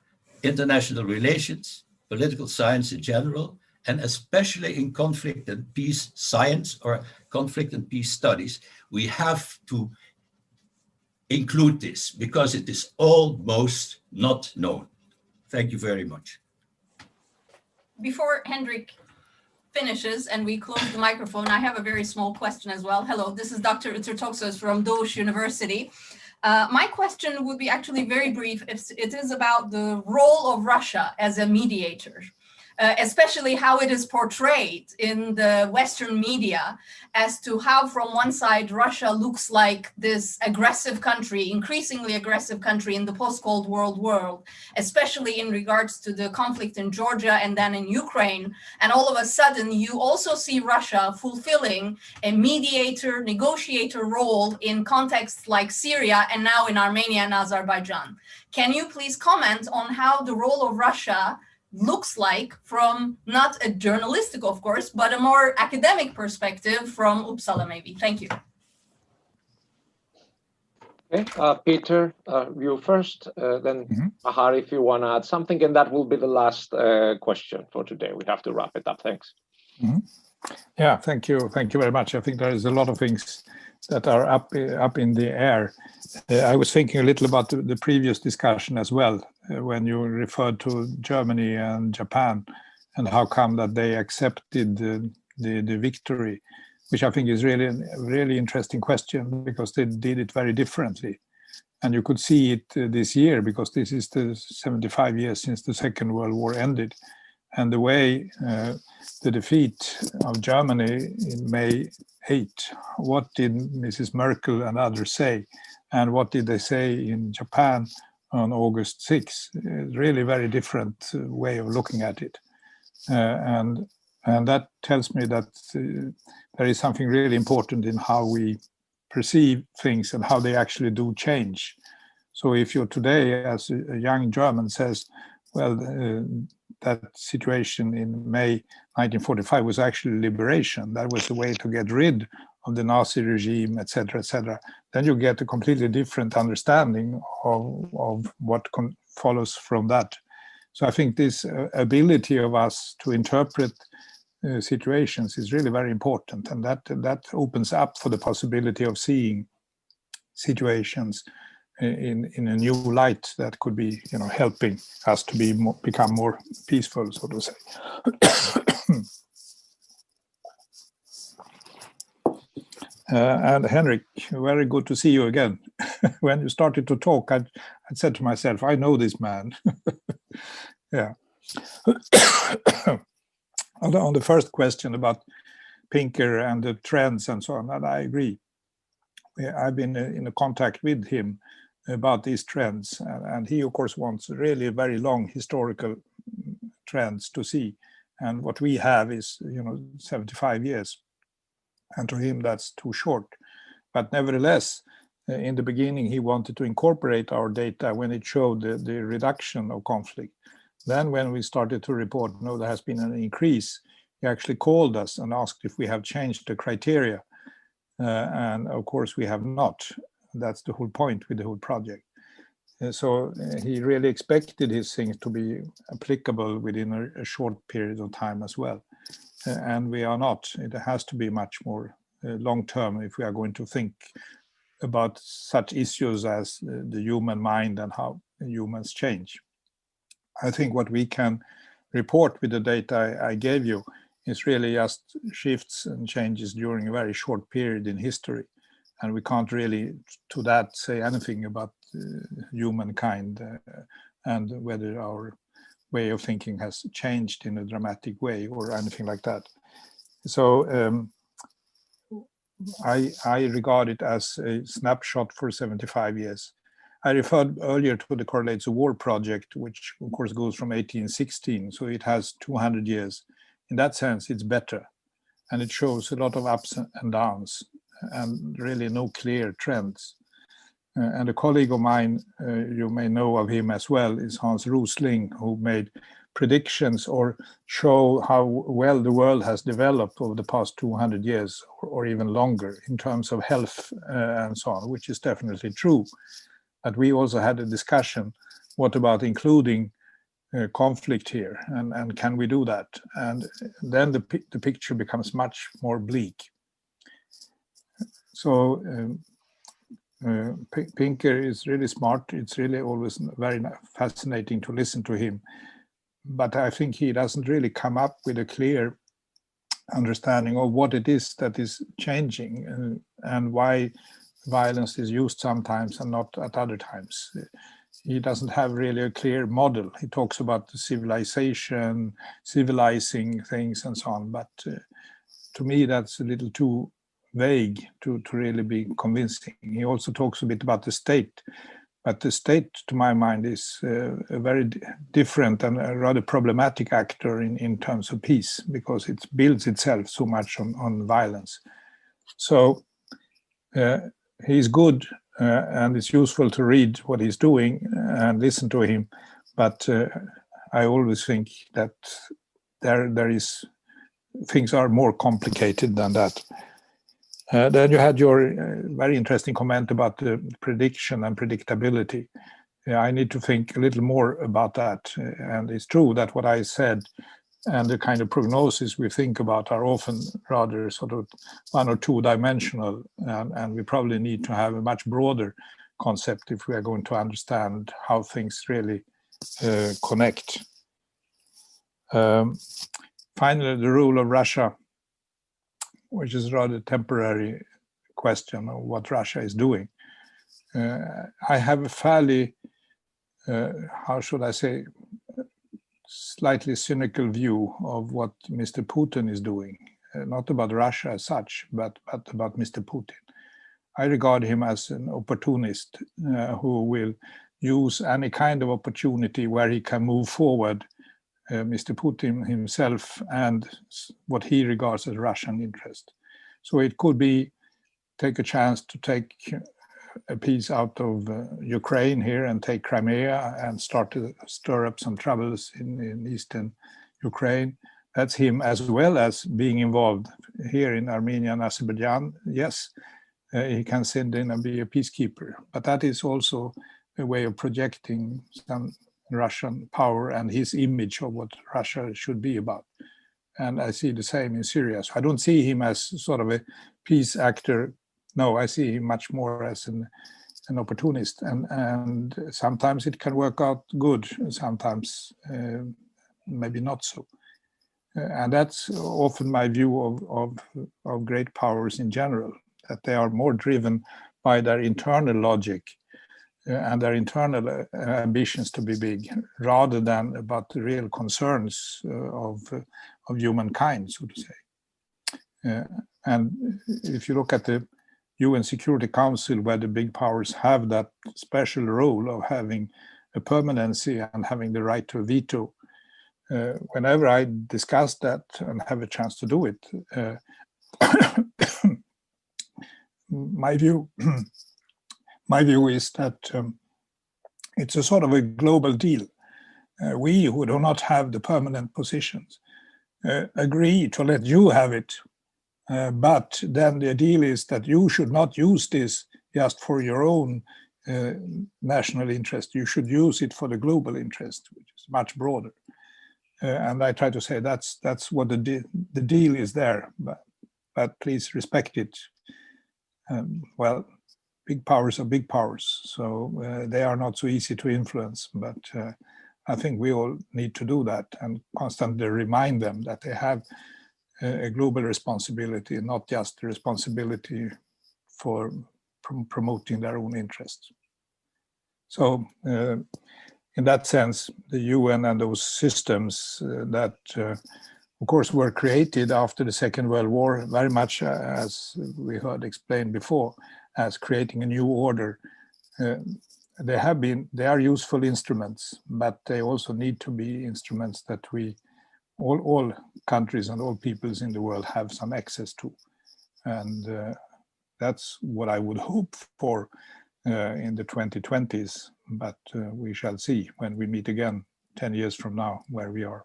international relations, political science in general, and especially in conflict and peace science or conflict and peace studies, we have to include this because it is almost not known. Thank you very much. Before Hendrik finishes and we close the microphone, I have a very small question as well. Hello, this is Dr. Utertoxos from Doğuş University. My question would be actually very brief. It is about the role of Russia as a mediator, especially how it is portrayed in the Western media as to how from one side Russia looks like this aggressive country, increasingly aggressive country in the post-Cold War world, especially in regards to the conflict in Georgia and then in Ukraine. And all of a sudden you also see Russia fulfilling a mediator, negotiator role in contexts like Syria and now in Armenia and Azerbaijan. Can you please comment on how the role of Russia looks like from not a journalistic, of course, but a more academic perspective from Uppsala, maybe? Thank you. Okay, Peter, you first, then Bahar, if you want to add something, and that will be the last question for today. We have to wrap it up. Thanks. Yeah, thank you. Thank you very much. I think there is a lot of things that are up in the air. I was thinking a little about the previous discussion as well, when you referred to Germany and Japan and how come that they accepted the victory, which I think is really a really interesting question because they did it very differently. And you could see it this year because this is the 75 years since the Second World War ended. And the way the defeat of Germany in May 8, what did Mrs. Merkel and others say? And what did they say in Japan on August 6? Really very different way of looking at it. And that tells me that there is something really important in how we perceive things and how they actually do change. So if you're today, as a young German says, well, that situation in May 1945 was actually liberation. That was the way to get rid of the Nazi regime, etc., etc. Then you get a completely different understanding of what follows from that. So I think this ability of us to interpret situations is really very important, and that opens up for the possibility of seeing situations in a new light that could be, helping us to become more peaceful, so to say. And Henrik, very good to see you again. When you started to talk, I said to myself, I know this man. Yeah. On the first question about Pinker and the trends and so on, and I agree. I've been in a contact with him about these trends, and he of course wants really very long historical trends to see, and what we have is 75 years, and to him that's too short. But nevertheless, in the beginning he wanted to incorporate our data when it showed the reduction of conflict. Then when we started to report, no, there has been an increase, he actually called us and asked if we have changed the criteria, and of course we have not. That's the whole point with the whole project. So he really expected his things to be applicable within a short period of time as well. And we are not. It has to be much more long-term if we are going to think about such issues as the human mind and how humans change. I think what we can report with the data I gave you is really just shifts and changes during a very short period in history. And we can't really, to that, say anything about humankind and whether our way of thinking has changed in a dramatic way or anything like that. So I regard it as a snapshot for 75 years. I referred earlier to the Correlates of War project, which of course goes from 1816, so it has 200 years. In that sense, it's better, and it shows a lot of ups and downs, and really no clear trends. And a colleague of mine, you may know of him as well, is Hans Rosling, who made predictions or show how well the world has developed over the past 200 years or even longer in terms of health and so on, which is definitely true. But we also had a discussion, what about including conflict here, and can we do that? And then the picture becomes much more bleak. So Pinker is really smart. It's really always very fascinating to listen to him. But I think he doesn't really come up with a clear understanding of what it is that is changing and why violence is used sometimes and not at other times. He doesn't have really a clear model. He talks about the civilization, civilizing things and so on. But to me, that's a little too vague to really be convincing. He also talks a bit about the state. But the state, to my mind, is a very different and a rather problematic actor in terms of peace, because it builds itself so much on violence. So he's good, and it's useful to read what he's doing and listen to him. But I always think that there is things are more complicated than that. Then you had your very interesting comment about the prediction and predictability. I need to think a little more about that. And it's true that what I said and the kind of prognosis we think about are often rather sort of one or two dimensional. And we probably need to have a much broader concept if we are going to understand how things really connect. Finally, the role of Russia, which is a rather temporary question of what Russia is doing. I have a fairly, how should I say, slightly cynical view of what Mr. Putin is doing, not about Russia as such, but about Mr. Putin. I regard him as an opportunist who will use any kind of opportunity where he can move forward Mr. Putin himself and what he regards as Russian interest. So it could be take a chance to take a piece out of Ukraine here and take Crimea and start to stir up some troubles in eastern Ukraine. That's him, as well as being involved here in Armenia and Azerbaijan. Yes, he can send in and be a peacekeeper, but that is also a way of projecting some Russian power and his image of what Russia should be about. And I see the same in Syria. So I don't see him as sort of a peace actor. No, I see him much more as an opportunist. And sometimes it can work out good, sometimes maybe not so. And that's often my view of great powers in general, that they are more driven by their internal logic and their internal ambitions to be big, rather than about the real concerns of humankind, so to say. And if you look at the UN Security Council, where the big powers have that special role of having a permanency and having the right to veto, whenever I discuss that and have a chance to do it, my view is that it's a sort of a global deal. We who do not have the permanent positions agree to let you have it, but then the deal is that you should not use this just for your own national interest. You should use it for the global interest, which is much broader. And I try to say that's what the deal is there, but please respect it. Well, big powers are big powers, so they are not so easy to influence, but I think we all need to do that and constantly remind them that they have a global responsibility, not just the responsibility for promoting their own interests. So in that sense, the UN and those systems that of course were created after the Second World War, very much as we heard explained before, as creating a new order. They are useful instruments, but they also need to be instruments that all countries and all peoples in the world have some access to. And that's what I would hope for in the 2020s, but we shall see when we meet again 10 years from now where we are.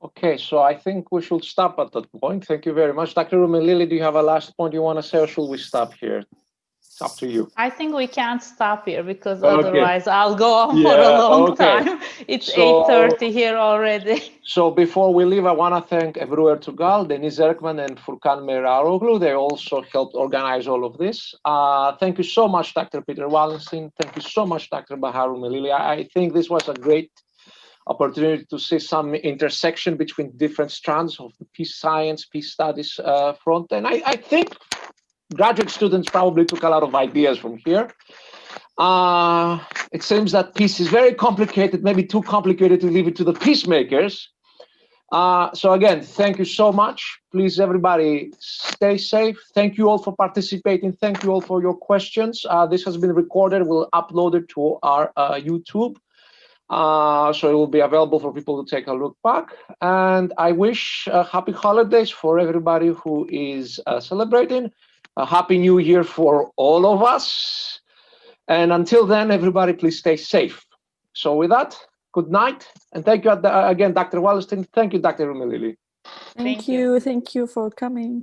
Okay, so I think we should stop at that point. Thank you very much. Dr. Rumelili, do you have a last point you want to say, or should we stop here? It's up to you. I think we can't stop here because otherwise I'll go on for a long time. It's 8:30 here already. So before we leave, I want to thank Ebru Ertuğral, Deniz Erkman, and Furkan Meraroglu. They also helped organize all of this. Thank you so much, Dr. Peter Wallenstein. Thank you so much, Dr. Bahar Rumelili. I think this was a great opportunity to see some intersection between different strands of the peace science, peace studies front. And I think graduate students probably took a lot of ideas from here. It seems that peace is very complicated, maybe too complicated to leave it to the peacemakers. So again, thank you so much. Please, everybody, stay safe. Thank you all for participating. Thank you all for your questions. This has been recorded. We'll upload it to our YouTube. So it will be available for people to take a look back. And I wish happy holidays for everybody who is celebrating. A happy New Year for all of us. And until then, everybody, please stay safe. So with that, good night. And thank you again, Dr. Wallenstein. Thank you, Dr. Rumelili. Thank you for coming.